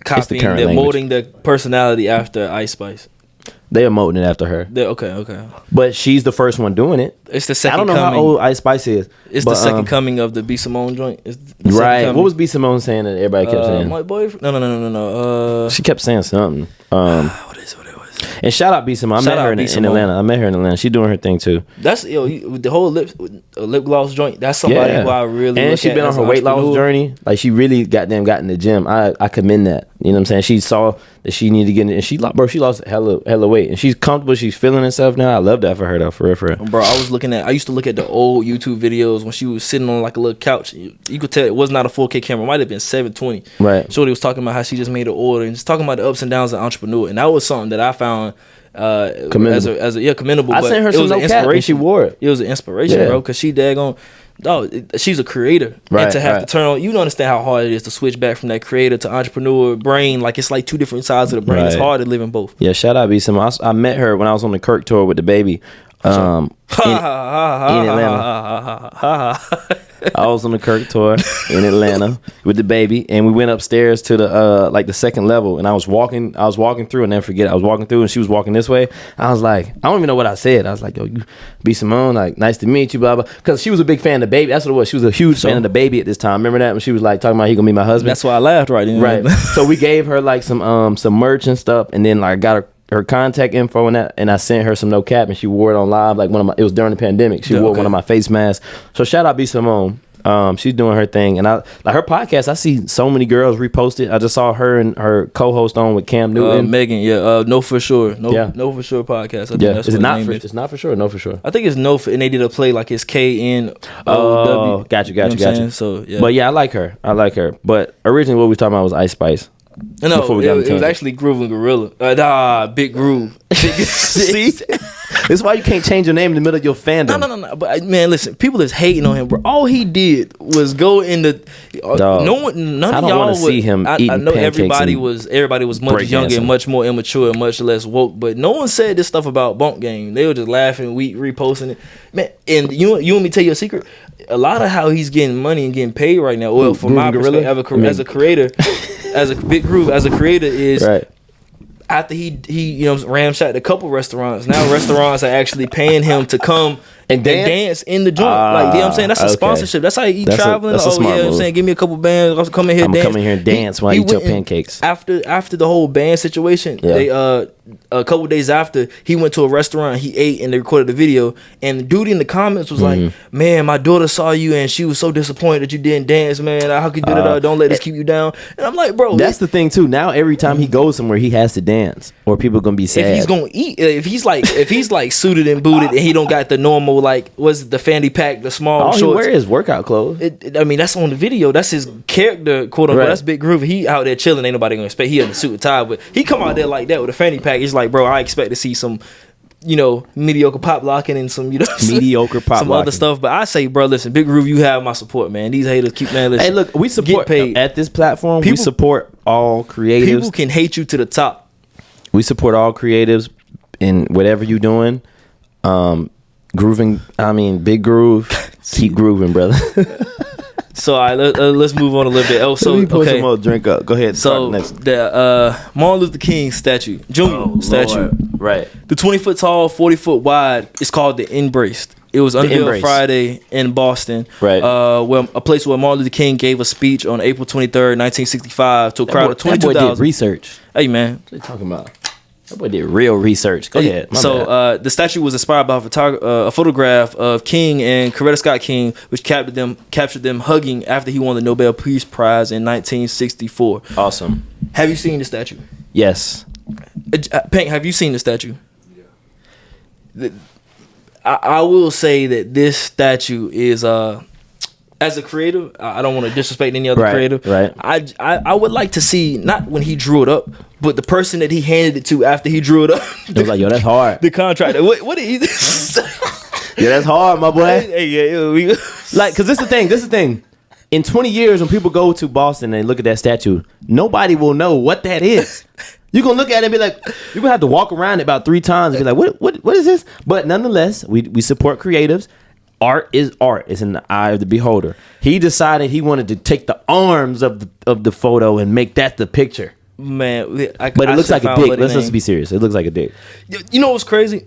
copying, they're molding the personality after Ice Spice? They are molding it after her. Okay. But she's the first one doing it. It's the second. I don't know how old Ice Spice is. It's the second coming of the B Simone joint. Right. What was B Simone saying that everybody kept saying? My boyfriend. No. She kept saying something. What is it? And shout out B Simone. I met her in Atlanta. She's doing her thing too. That's the whole lip gloss joint. That's somebody who I really. And she's been on her weight loss journey. Like she really got in the gym. I commend that. You know what I'm saying? She saw that she needed to get in, and she lost hella weight, and she's comfortable. She's feeling herself now. I love that for her though, for real. Bro, I used to look at the old YouTube videos when she was sitting on like a little couch. You could tell it was not a 4K camera. It might have been 720. Right. Shorty was talking about how she just made an order and just talking about the ups and downs of entrepreneur, and that was something that I found commendable. I sent her some inspiration. She wore it. It was an inspiration, bro, because she daggone. She's a creator, and to have to turn on, you don't understand how hard it is to switch back from that creator to entrepreneur brain. Like it's like 2 different sides of the brain. It's hard to live in both. Yeah, shout out B Simone. I met her when I was on the Kirk tour with the baby. In Atlanta. I was on the Kirk tour in Atlanta with the baby, and we went upstairs to the like the second level, and I was walking through, and never forget, I was walking through and she was walking this way. I was like, I don't even know what I said. I was like, yo, you B Simone, like, nice to meet you, blah blah, because she was a big fan of the baby. That's what it was. She was a huge fan of the baby at this time. Remember that when she was like talking about he gonna be my husband? That's why I laughed right then. Right. So we gave her like some merch and stuff, and then like got her contact info and I sent her some no cap, and she wore it on live, like it was during the pandemic. She wore one of my face masks. So shout out B Simone. She's doing her thing, and I like her podcast. I see so many girls repost it. I just saw her and her co-host on with Cam Newton, Megan. No for sure podcast. I think that's is it not for? It's not for sure. No for sure. I think it's no for, and they did a play like it's KNOW. Got you. So yeah, but yeah, I like her. But originally, what we were talking about was Ice Spice. No, it was actually Groove and Gorilla. Big Groove. See, this is why you can't change your name in the middle of your fandom. No. But man, listen, people is hating on him, bro. All he did was go in the. None of y'all would see him. I know everybody was much younger and much more immature and much less woke, but no one said this stuff about Bump Game. They were just laughing, reposting it, man. And you want me to tell you a secret? A lot of how he's getting money and getting paid right now. Well, from my perspective, as a creator. As a Big Groove, as a creator, is after he ramshacked a couple restaurants. Now restaurants are actually paying him to come and dance in the joint. Like, you know what I'm saying? That's a sponsorship. That's how you eat traveling. That's a smart move. I'm saying, give me a couple bands. I'll come in here. Come in here and dance while you eat your pancakes. After the whole band situation, they a couple days after, he went to a restaurant, he ate, and they recorded the video. And the dude in the comments was like, "Man, my daughter saw you, and she was so disappointed that you didn't dance, man. How could you do that? Don't let this keep you down." And I'm like, bro, that's the thing too. Now every time he goes somewhere, he has to dance, or people are gonna be sad. If he's gonna eat, if he's like suited and booted, and he don't got the normal, like, what's the fanny pack, the small all shorts. He wears workout clothes. I mean, that's on the video. That's his character, quote unquote. That's Big Groovy. He out there chilling. Ain't nobody gonna expect he in the suit and tie, but he come out there like that with a fanny pack. It's like, bro, I expect to see some, mediocre pop locking and some, mediocre pop some locking. Other stuff. But I say, bro, listen, Big Groovy, you have my support, man. These haters keep, man, listen. Hey, look, we support at this platform. We support all creatives. People can hate you to the top. We support all creatives in whatever you doing. Grooving, Big Groove. Keep grooving, brother. So let's move on a little bit. Oh, so let me pour some more drink up. Go ahead. So the Martin Luther King statue, Jr. statue, Lord. Right? The 20-foot tall, 40-foot wide. It's called the Embraced. It was unveiled Friday in Boston, right? Where a place where Martin Luther King gave a speech on April 23rd, 1965, to a crowd of 22,000. That boy did research. Hey, man, what are you talking about? That boy did real research. Go ahead. The statue was inspired by a photograph of King and Coretta Scott King, which captured them hugging after he won the Nobel Peace Prize in 1964. Awesome. Have you seen the statue? Yes. Pink, have you seen the statue? Yeah. I will say that this statue is as a creative, I don't want to disrespect any other creative. Right. I would like to see, not when he drew it up, but the person that he handed it to after he drew it up. It was like, yo, that's hard. The contractor. What did he? Yeah, that's hard, my boy. Hey, like, cause this is the thing. In 20 years, when people go to Boston and look at that statue, nobody will know what that is. You're gonna look at it and be like, you're gonna have to walk around it about 3 times and be like, what is this? But nonetheless, we support creatives. Art is art. It's in the eye of the beholder. He decided he wanted to take the arms of the photo and make that the picture. Man, but it looks like a dick. Let's be serious. It looks like a dick. You know what's crazy?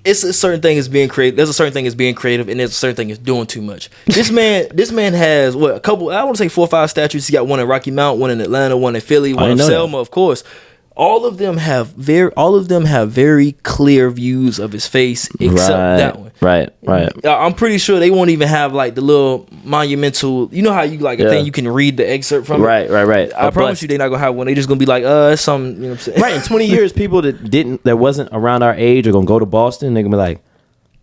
It's a certain thing is being creative. There's a certain thing is being creative, and there's a certain thing is doing too much. This man has a couple. I want to say 4 or 5 statues. He got one in Rocky Mount, one in Atlanta, one in Philly, one in Selma, of course. All of them have very clear views of his face, except that one. Right. I'm pretty sure they won't even have like the little monumental. You know how you like a thing you can read the excerpt from. Right. I promise you, they're not gonna have one. They just gonna be like, it's something. You know what I'm saying? Right. In 20 years, people that wasn't around our age are gonna go to Boston. They're gonna be like,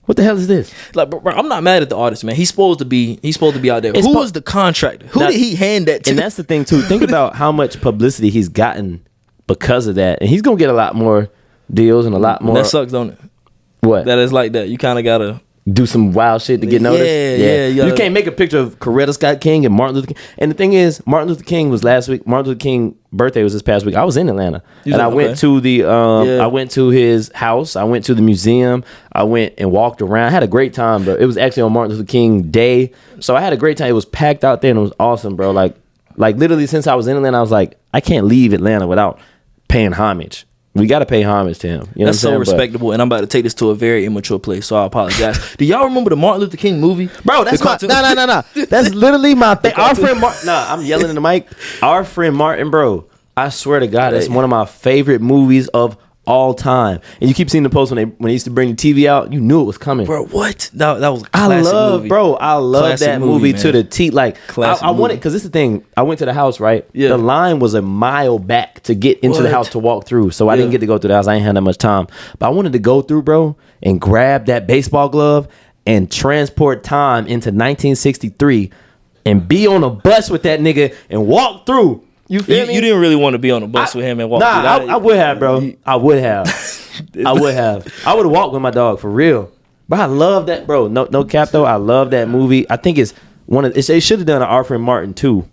what the hell is this? Like, bro, I'm not mad at the artist, man. He's supposed to be out there. Who was the contractor? Who did he hand that to? And that's the thing too. Think about how much publicity he's gotten because of that, and he's gonna get a lot more deals and a lot more. That sucks, don't it? What? That is like that. You kind of gotta do some wild shit to get noticed. Yeah. You can't make a picture of Coretta Scott King and Martin Luther King. And the thing is, Martin Luther King was last week. Martin Luther King birthday was this past week. I was in Atlanta, and I went to the. I went to his house. I went to the museum. I went and walked around. I had a great time, bro. It was actually on Martin Luther King Day, so I had a great time. It was packed out there, and it was awesome, bro. Like literally, since I was in Atlanta, I was like, I can't leave Atlanta without paying homage. We got to pay homage to him. You know That's so respectable, and I'm about to take this to a very immature place, so I apologize. Do y'all remember the Martin Luther King movie? Bro, that's no. That's literally my thing. Our friend Martin. I'm yelling in the mic. Our friend Martin, bro. I swear to God, that's one of my favorite movies of all time. And you keep seeing the post when they used to bring the TV out. You knew it was coming, bro. What? That was a classic movie. I love that movie to the T. Like I wanted, because this is the thing. I went to the house, right? Yeah. The line was a mile back to get into the house to walk through, so I didn't get to go through the house. I ain't had that much time, but I wanted to go through, bro, and grab that baseball glove and transport time into 1963 and be on a bus with that nigga and walk through. You feel me? You didn't really want to be on the bus with him and walk through. I would have, bro. I would have. I would have walked with my dog for real. But I love that, bro. No cap though. I love that movie. I think it's one of. They should have done an R. Friend Martin too.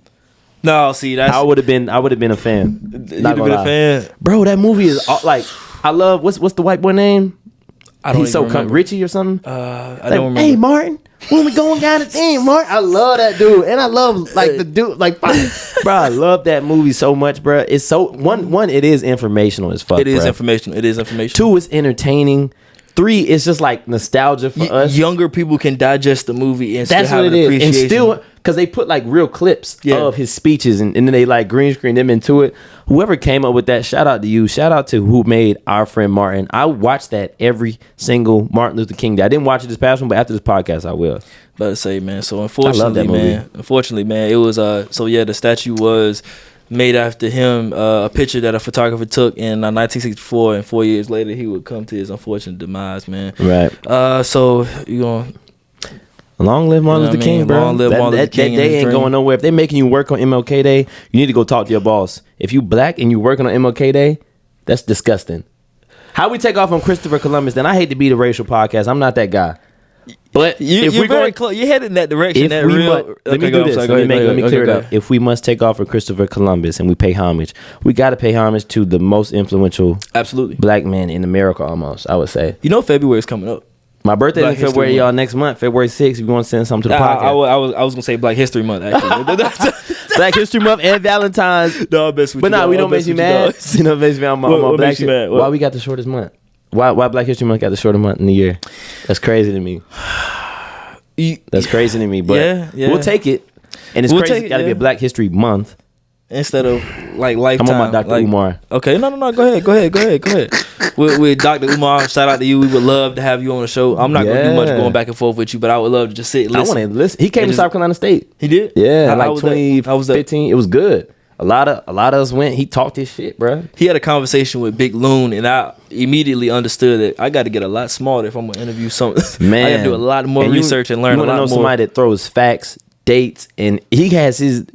No, see, that's. I would have been a fan. You'd have been a fan, bro. That movie is like. I love what's the white boy name? He's so Richie or something. I don't remember. Hey, Martin. When we going down the thing, Mark, I love that dude, and I love like the dude, like, bro, I love that movie so much, bro. It's so one. It is informational as fuck. It is informational. 2, it's entertaining. 3 is just like nostalgia for us. Younger people can digest the movie and that's still have what an it is. appreciation. And still, because they put like real clips of his speeches and then they like green screen them into it. Whoever came up with that, shout out to you. Shout out to who made Our Friend Martin. I watched that every single Martin Luther King Day. I didn't watch it this past one, but after this podcast, I will. About to say, man. So unfortunately, man, it was so yeah, the statue was made after him, a picture that a photographer took in 1964, and 4 years later he would come to his unfortunate demise, man. Right. So you gonna long live Martin Luther King, bro. Long live Martin Luther King. That day ain't going nowhere. If they making you work on MLK Day, you need to go talk to your boss. If you black and you working on MLK Day, that's disgusting. How we take off on Christopher Columbus? Then I hate to be the racial podcast. I'm not that guy. But you're very close. You're headed in that direction. Let me do this. Let me clear it up. If we must take off for Christopher Columbus and we pay homage, we got to pay homage to the most influential, absolutely, black man in America. Almost, I would say. You know, February is coming up. My birthday is in February, y'all. Next month, February 6th. You want to send something to the podcast? I was gonna say Black History Month, actually. Black History Month and Valentine's. No, I'm best with but you. We don't make you mad. You know, makes me I'm what black shit. Why we got the shortest month? Why Black History Month got the shortest month in the year? That's crazy to me. That's crazy to me. But we'll take it. And it's crazy. It's got to be a Black History Month instead of like lifetime. I'm on my Dr. Umar. Okay, no. Go ahead. With Dr. Umar, shout out to you. We would love to have you on the show. I'm not gonna do much going back and forth with you, but I would love to just sit and listen. I want to listen. He came to South Carolina State. He did? Yeah, like 2015. It was good. A lot of us went. He talked his shit, bro. He had a conversation with Big Loon, and I immediately understood that I got to get a lot smarter if I'm gonna interview something. Man, I got to do a lot more research and learn a lot more. You want to know somebody that throws facts, dates, and he has his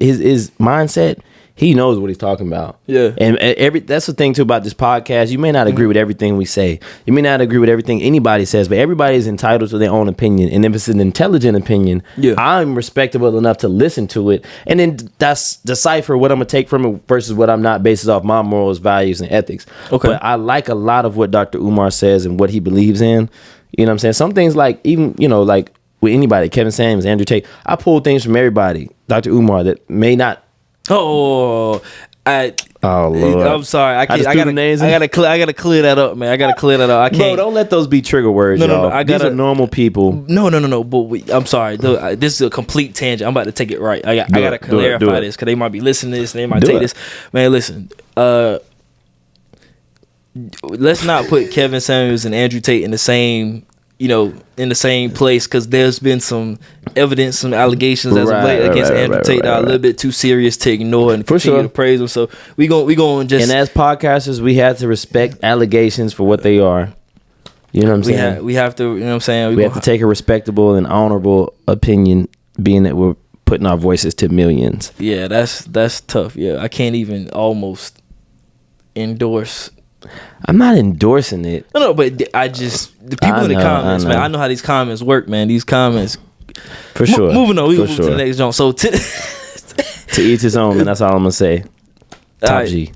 mindset. He knows what he's talking about. Yeah. And that's the thing too about this podcast. You may not agree with everything we say. You may not agree with everything anybody says, but everybody is entitled to their own opinion. And if it's an intelligent opinion, I'm respectable enough to listen to it and then that's decipher what I'm gonna take from it versus what I'm not, based off my morals, values, and ethics. Okay. But I like a lot of what Dr. Umar says and what he believes in. You know what I'm saying? Some things like even, like with anybody, Kevin Samuels, Andrew Tate, I pull things from everybody. Dr. Umar that may not. Oh Lord. I'm sorry. I gotta clear that up, man. I can't. Bro, don't let those be trigger words. No. These are normal people. No. But I'm sorry. This is a complete tangent. I'm about to take it right. I gotta clarify this because they might be listening to this and they might take this. Man, listen. Let's not put Kevin Samuels and Andrew Tate in the same. In the same place, because there's been some evidence, some allegations as of late against Andrew Tate that are a little bit too serious to ignore and continue to praise him. So we going just. And as podcasters, we have to respect allegations for what they are. You know what I'm saying? We have to. You know what I'm saying? We have to take a respectable and honorable opinion, being that we're putting our voices to millions. Yeah, that's tough. Yeah, I can't even almost endorse. I'm not endorsing it. No, but the people in the comments, man. I know how these comments work, man. These comments, for sure. Moving on, we move to the next joint. So to each his own, man. That's all I'm gonna say. Top G.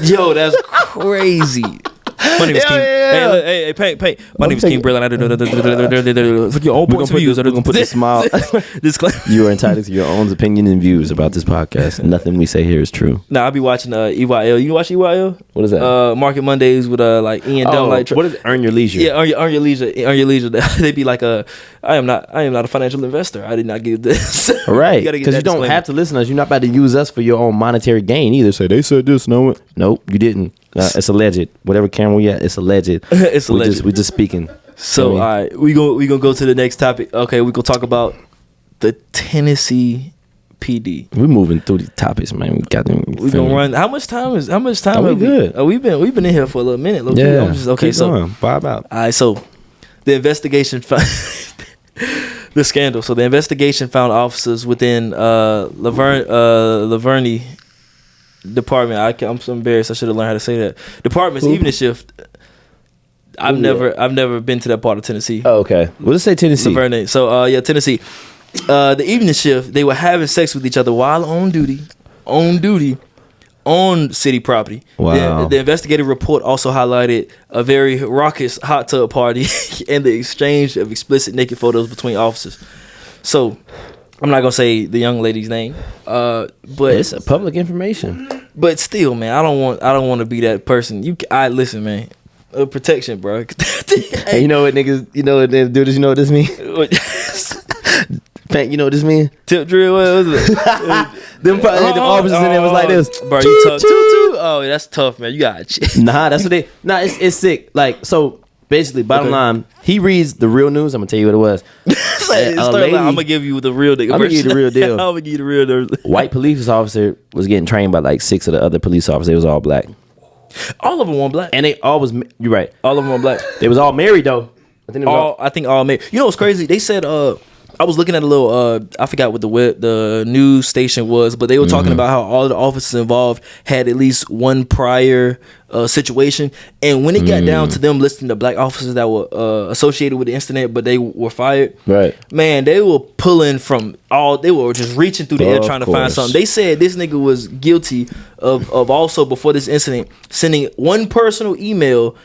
Yo, that's crazy. My name is King. Hey, Paint. My name is King BRIL. Your own points of views. We're gonna put the smile. You are entitled to your own opinion and views about this podcast. Nothing we say here is true. Nah, I'll be watching EYL. You watch EYL? What is that? Market Mondays with like Ian Dunn. What is it? Earn Your Leisure? Yeah, earn your leisure. They be like I am not a financial investor. I did not get this. Right. Because you don't have to listen to us. You're not about to use us for your own monetary gain either. So they said this. Nope, you didn't. It's alleged. Whatever camera we at, it's alleged. It's alleged. We just speaking. So all right, we gonna go to the next topic. Okay, we gonna talk about the Tennessee PD. We're moving through these topics, man. We gonna run. How much time? Are we good? We've been in here for a little minute. Yeah. Okay. So vibe out. All right. So the investigation found the scandal. So the investigation found officers within Laverne department. I'm so embarrassed. I should have learned how to say that. Department's evening shift. I've never been to that part of Tennessee. Oh, okay. We'll just say Tennessee. Laverne. So Tennessee. The evening shift, they were having sex with each other while on duty on city property. Wow. The investigative report also highlighted a very raucous hot tub party and the exchange of explicit naked photos between officers. So I'm not gonna say the young lady's name, but it's public information. But still, man, I don't want to be that person. Listen, man. protection, bro. Hey, you know what niggas? You know what dude? You know what this mean? Pat, you know what this mean? Tip drill. What was it? Them officers in there was like this, bro. You tough. Oh, that's tough, man. You got nah. That's what they. Nah, it's sick. Like so. Basically, bottom line, he reads the real news. I'm gonna tell you what it was. I'm gonna give you the real nigga. I'm gonna give you the real deal. I'm gonna give you the real deal. White police officer was getting trained by like 6 of the other police officers. They was all black. All of them were black, and they all was. You're right. All of them were black. They was all married though. I think all married. You know what's crazy? They said I was looking at a little I forgot what the news station was, but they were talking about how all of the officers involved had at least one prior situation, and when it got down to them listing the black officers that were associated with the incident but they were fired, right, man, they were pulling from they were just reaching through the air trying to find something. They said this nigga was guilty of also, before this incident, sending one personal email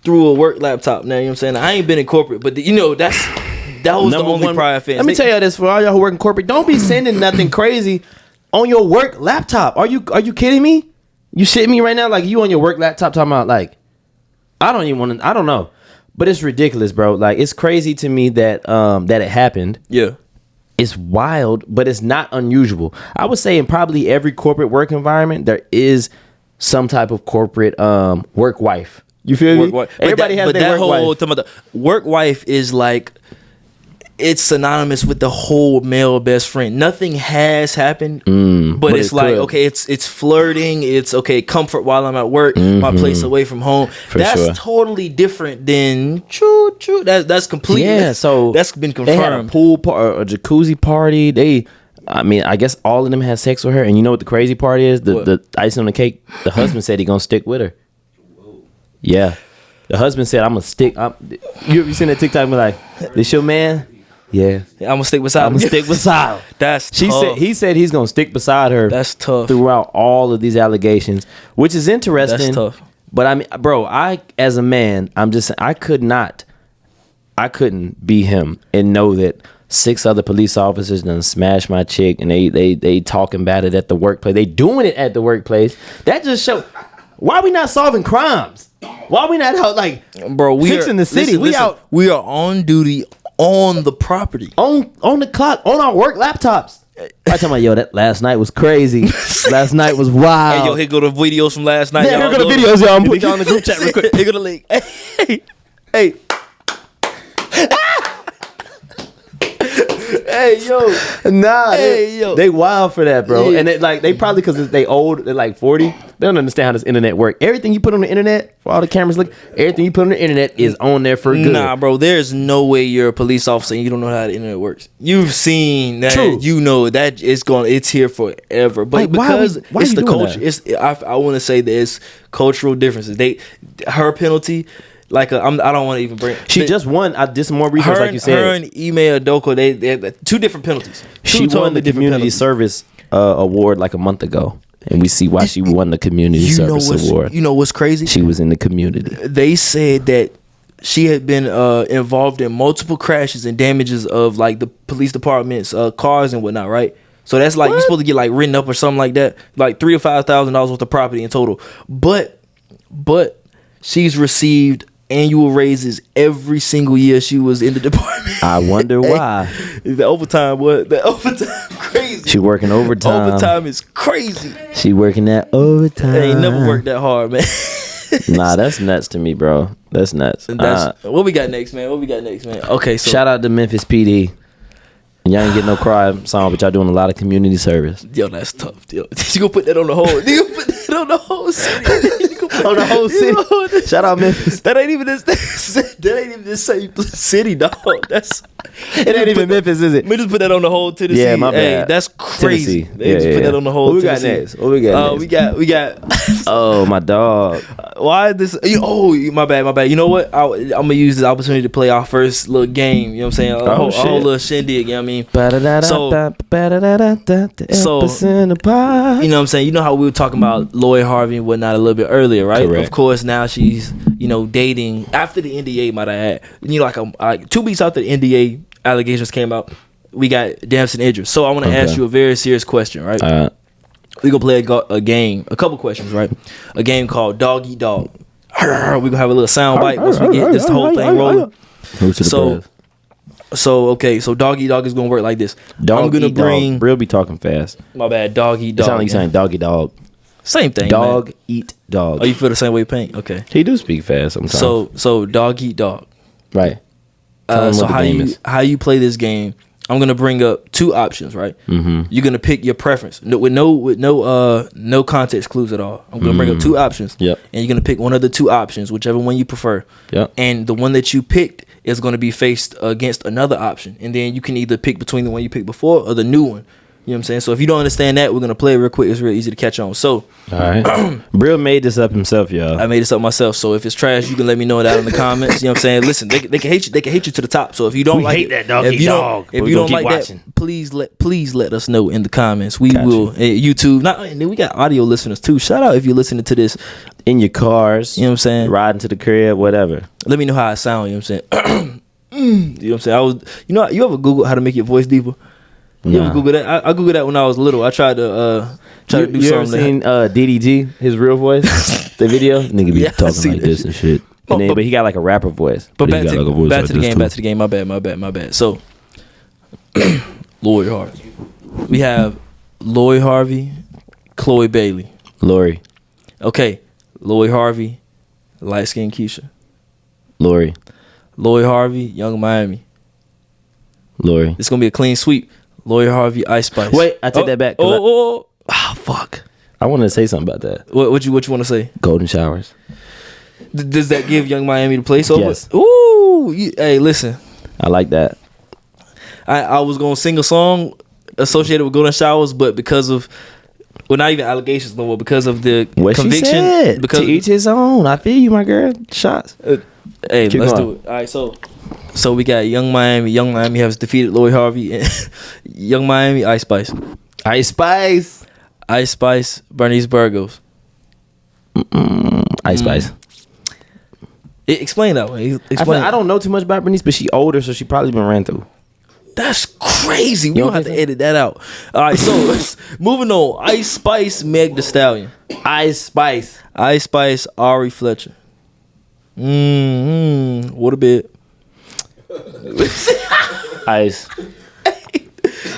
through a work laptop. Now, you know what I'm saying? I ain't been in corporate, but that was Number the only one prior offense. Let me tell you this, for all y'all who work in corporate, don't be sending nothing crazy on your work laptop. Are you kidding me? You shitting me right now? Like, you on your work laptop talking about, like, I don't know. But it's ridiculous, bro. Like, it's crazy to me that it happened. Yeah. It's wild, but it's not unusual. I would say in probably every corporate work environment, there is some type of corporate work wife. You feel me? Everybody has their work wife. Work wife is like, it's synonymous with the whole male best friend. Nothing has happened, but it's like, okay, it's flirting. It's okay, comfort while I'm at work, my place away from home. That's totally different than true. That's completely, so that's been confirmed. They had a pool or a jacuzzi party. I guess all of them had sex with her. And you know what the crazy part is? The icing on the cake, the husband said he gonna stick with her. Yeah. The husband said, I'm gonna stick. You seen that TikTok? Be like, this your man? Yeah. I'm gonna stick beside him. That's tough. He said he's gonna stick beside her. That's tough. Throughout all of these allegations, which is interesting. That's tough. But I mean, bro, as a man, I couldn't be him and know that 6 other police officers done smashed my chick, and they talking about it at the workplace. They doing it at the workplace. That just show why we not solving crimes. Why we not out like, bro? We fixing the city. Listen, we are on duty on the property, on the clock, on our work laptops. I talking about, yo, that last night was crazy. Last night was wild. Hey, yo, here go the videos from last night. Yeah, here go the videos, y'all. I'm putting y'all in the group chat real quick. Here go the link. Hey. Hey, yo. Nah, they wild for that, bro. Yeah. And they probably, because they old, they're like 40. They don't understand how this internet work. Everything you put on the internet, for all the cameras look, everything you put on the internet is on there for good. Nah, bro, there's no way you're a police officer and you don't know how the internet works. You've seen that. True. You know that it's here forever. But because why it's the culture, that? I want to say that it's cultural differences. Her penalty, like I don't want to even bring. She just won. I did some more research, like you said. Her and Ime Adoko, they had 2 different penalties. She won the community service award like a month ago, and we see why she won the community service award. You know what's crazy? She was in the community. They said that she had been involved in multiple crashes and damages of like the police department's cars and whatnot, right? So that's like, you're supposed to get like written up or something like that, like $3,000 to $5,000 worth of property in total. But she's received annual raises every single year she was in the department. I wonder why. The overtime crazy. She working overtime. Overtime is crazy. She working that overtime. I ain't never worked that hard, man. Nah, that's nuts to me, bro. That's nuts. What we got next, man? Okay, so shout out to Memphis PD. Y'all ain't getting no crime song, but y'all doing a lot of community service. Yo, that's tough. Yo, you gonna put that on the whole? You gonna put that on the whole city? On the whole city. Shout out Memphis. That ain't even the same city, dog. It ain't even Memphis, is it? We just put that on the whole Tennessee. Yeah, my bad. Hey, that's crazy. Tennessee. They just put that on the whole. What we Tennessee. got next? What we got next? We got. Oh, my dog. Why is this? Oh, my bad. You know what? I'm gonna use this opportunity to play our first little game. You know what I'm saying? A whole little shindig. You know what I mean? So, you know what I'm saying? You know how we were talking about Lloyd Harvey and whatnot a little bit earlier, right? Correct. Of course, now she's, dating after the NDA, might I add. Like 2 weeks after the NDA allegations came out, we got Damson Idris. So I want to ask you a very serious question, right? We're going to play a game, a couple questions, right? A game called Dog Eat Dog. We're gonna have a little sound bite once we get this whole thing rolling. So dog eat dog is gonna work like this. I'm gonna bring. BRIL be talking fast. My bad. Dog eat dog. It sound like you saying doggy dog. Same thing. Dog man. eat dog. Oh, you feel the same way, Paint? Okay. He do speak fast sometimes. So dog eat dog. Right. So how you play this game? I'm gonna bring up two options, right? Mm-hmm. You're gonna pick your preference with no context clues at all. I'm gonna bring up two options. Yep. And you're gonna pick one of the two options, whichever one you prefer. Yep. And the one that you picked is gonna be faced against another option, and then you can either pick between the one you picked before or the new one. You know what I'm saying? So if you don't understand that, we're gonna play it real quick. It's real easy to catch on. So, all right. BRIL made this up himself, y'all. I made this up myself. So if it's trash, you can let me know that in the comments. You know what I'm saying? Listen, they can hate you. They can hate you to the top. So if you don't like that dog, if you don't like watching. that, please let us know in the comments. We will YouTube. And then we got audio listeners too. Shout out if you're listening to this in your cars. You know what I'm saying? Riding to the crib, whatever. Let me know how I sound. You know what I'm saying? You know what I'm saying? You ever Google how to make your voice deeper? You ever Google that? I Googled that when I was little. I tried to do something. You ever seen DDG, his real voice? The video? Nigga be talking like this and shit. But he got like a rapper voice. But back to the game. My bad. So, Lloyd Harvey. We have Lloyd Harvey, Chloe Bailey. Lori. Okay. Lloyd Harvey, light skin Keisha. Lori. Lloyd Harvey, Young Miami. Lori. It's gonna be a clean sweep. Lloyd Harvey, Ice Spice. Wait, I take that back. Fuck. I wanted to say something about that. What you want to say? Golden showers. Does that give Young Miami the place over? Yes. Ooh. Hey, listen. I like that. I was gonna sing a song associated with golden showers, but because of not even allegations no more, because of the conviction. She said, because to each his own. I feel you, my girl. Shots. Hey, let's do it. All right, so we got Young Miami. Young Miami has defeated Lloyd Harvey. Young Miami, Ice Spice. Ice Spice. Ice Spice, Bernice Burgos. Ice Spice. Explain that way. I don't know too much about Bernice, but she older, so she probably been ran through. That's crazy. We don't have to edit that out. All right, so moving on. Ice Spice, Meg Thee Stallion. Ice Spice. Ice Spice, Ari Fletcher. What a bit. Ice.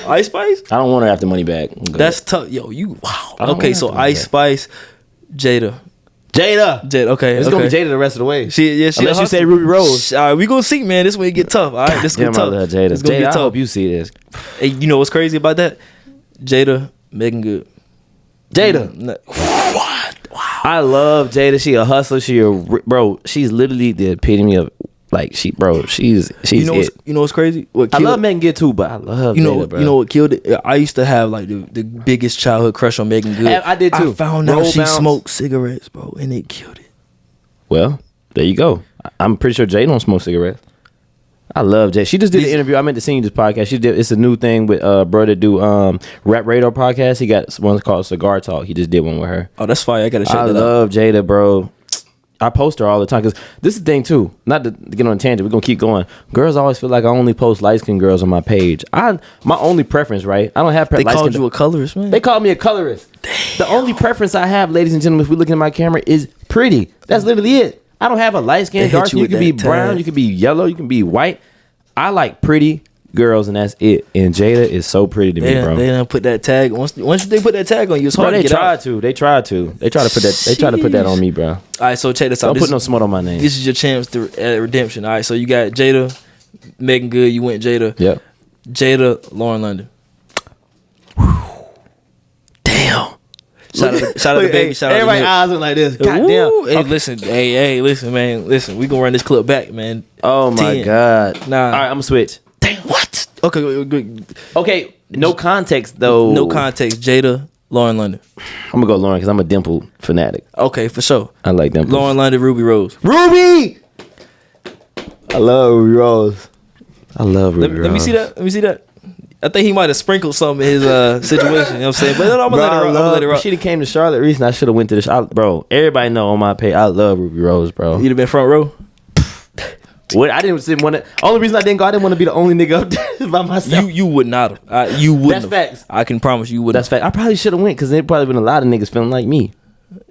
Ice Spice? I don't want her after money back. That's tough. Yo, wow. Okay, so Ice Spice, Jada. Okay. It's gonna be Jada the rest of the way. Unless you say Ruby Rose. All right, we gonna see, man. This one get tough. All right, this gonna get tough. Jada. It's gonna get tough. I hope you see this. Hey, you know what's crazy about that? Jada, Megan Good. Jada. What? Wow. I love Jada. She a hustler. She's literally the epitome of she's you know what's crazy? I love Megan Good too, but I love Jada, bro. You know what killed it? I used to have like the biggest childhood crush on Megan Good. I did too. I found out she smoked cigarettes, bro, and it killed it. Well, there you go. I'm pretty sure Jada don't smoke cigarettes. I love Jada. She just did an interview. I meant to send you this podcast. It's a new thing with bro that do Rap Radar podcast. He got one called Cigar Talk. He just did one with her. Oh, that's fire. I gotta check that out. I love Jada, bro. I post her all the time because this is the thing too. Not to get on a tangent, we're gonna keep going. Girls always feel like I only post light skinned girls on my page. My only preference, right? I don't have. They called you a colorist, man. They called me a colorist. Damn. The only preference I have, ladies and gentlemen, if we look at my camera, is pretty. That's literally it. I don't have a light skin, dark skin. You can be brown, you can be yellow, you can be white. I like pretty girls, and that's it. And Jada is so pretty to me, bro. They didn't put that tag. Once they put that tag on you, it's hard to get out. They tried to put that. They tried to put that on me, bro. All right, so check this out. Don't put no smut on my name. This is your chance to redemption. All right, so you got Jada, Megan Good. You went Jada. Yep. Jada, Lauren London. Damn. Shout out to baby. Shout out to everybody's eyes look like this. God damn. Hey, listen. Hey, listen, man. Listen, we gonna run this clip back, man. Oh my God. Nah. All right, I'm gonna switch. Damn. What? Okay. Good. Okay. No context though. No context. Jada, Lauren London. I'm gonna go Lauren because I'm a dimple fanatic. Okay, for sure. I like dimples. Lauren London, Ruby Rose. Ruby. I love Ruby Rose. I love Ruby Rose. Let me see that. I think he might have sprinkled something in his situation. You know what I'm saying? But I'm gonna let her rock. She came to Charlotte recently. I should have went to this. Bro, everybody know on my page. I love Ruby Rose, bro. You'd have been front row. What? I didn't want to. Only reason I didn't go, I didn't want to be the only nigga up there by myself. You would not have. You wouldn't. That's facts. I can promise you would. That's fact. I probably should have went because there probably been a lot of niggas feeling like me.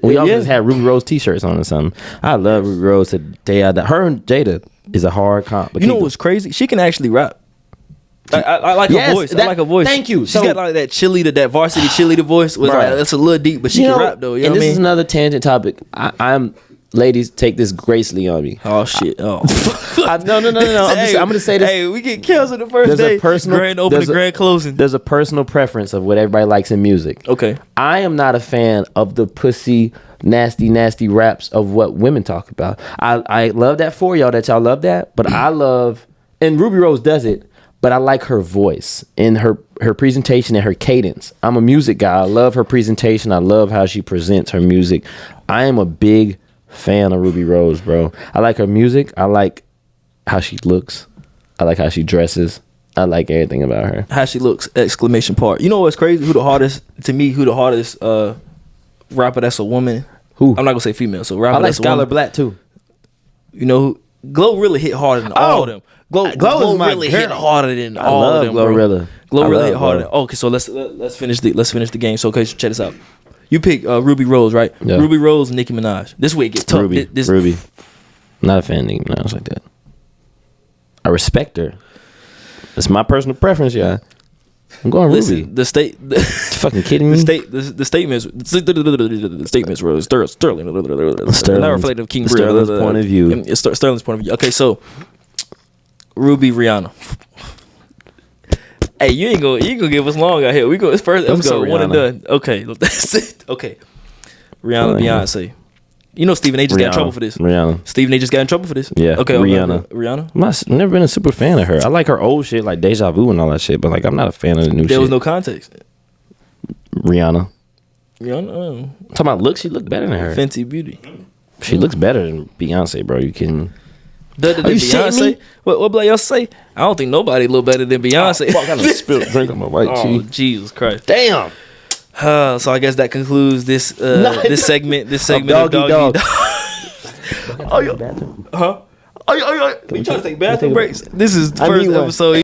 We also just had Ruby Rose t-shirts on or something. I love Ruby Rose to day out. Her and Jada is a hard comp. But you know what's crazy? She can actually rap. I like her voice. I like her voice. Thank you. She's got like that that varsity cheerleader voice. Was like, that's a little deep, but she can rap though. You know what I mean? This is another tangent topic. I'm ladies, take this gracefully on me. Oh shit! Oh no. I'm gonna say this. Hey, we get canceled the first day. Grand opening, grand closing. There's a personal preference of what everybody likes in music. Okay. I am not a fan of the pussy, nasty raps of what women talk about. I love that for y'all that y'all love that, but I love, and Ruby Rose does it. But I like her voice and her presentation and her cadence. I'm a music guy. I love her presentation. I love how she presents her music. I am a big fan of Ruby Rose, bro. I like her music. I like how she looks. I like how she dresses. I like everything about her. How she looks, exclamation part. You know what's crazy? Who the hardest rapper that's a woman? Who? I'm not going to say female. So rapper I like that's a woman. Skylar Black too. You know, Glow really hit harder than all of them. Glow really hit harder than all of them, Glorilla. Glow really hit harder. Okay, so let's finish the game. So okay, so check this out. You pick Ruby Rose, right? Yeah. Ruby Rose, Nicki Minaj. This way it gets tough. Ruby. Not a fan of Nicki Minaj like that. I respect her. It's my personal preference, yeah. I'm going Ruby. Fucking kidding me? The statements were Sterling. Not reflective of King Sterling's point of view. Sterling's point of view. Okay, so Ruby, Rihanna. Hey, you ain't gonna give us long out here. We go. It's first episode, one and done. Okay, that's it. Okay, Rihanna, Beyonce. You know Stephen A. just got in trouble for this. Rihanna. Stephen A. just got in trouble for this. Yeah. Okay. Rihanna. Rihanna. I've never been a super fan of her. I like her old shit, like Deja Vu and all that shit, but like I'm not a fan of the new shit. There was no context. Rihanna. Talking about looks, she looked better than her. Fenty Beauty. She looks better than Beyonce, bro. You kidding me? Are you Beyonce? What Black y'all say? I don't think nobody look better than Beyonce. Fuck, I done spilled drink on my white cheek. Oh, Jesus Christ. Damn. So I guess that concludes this segment. This segment of Doggy Dog. Huh? Are you trying to take bathroom breaks? This is the first episode.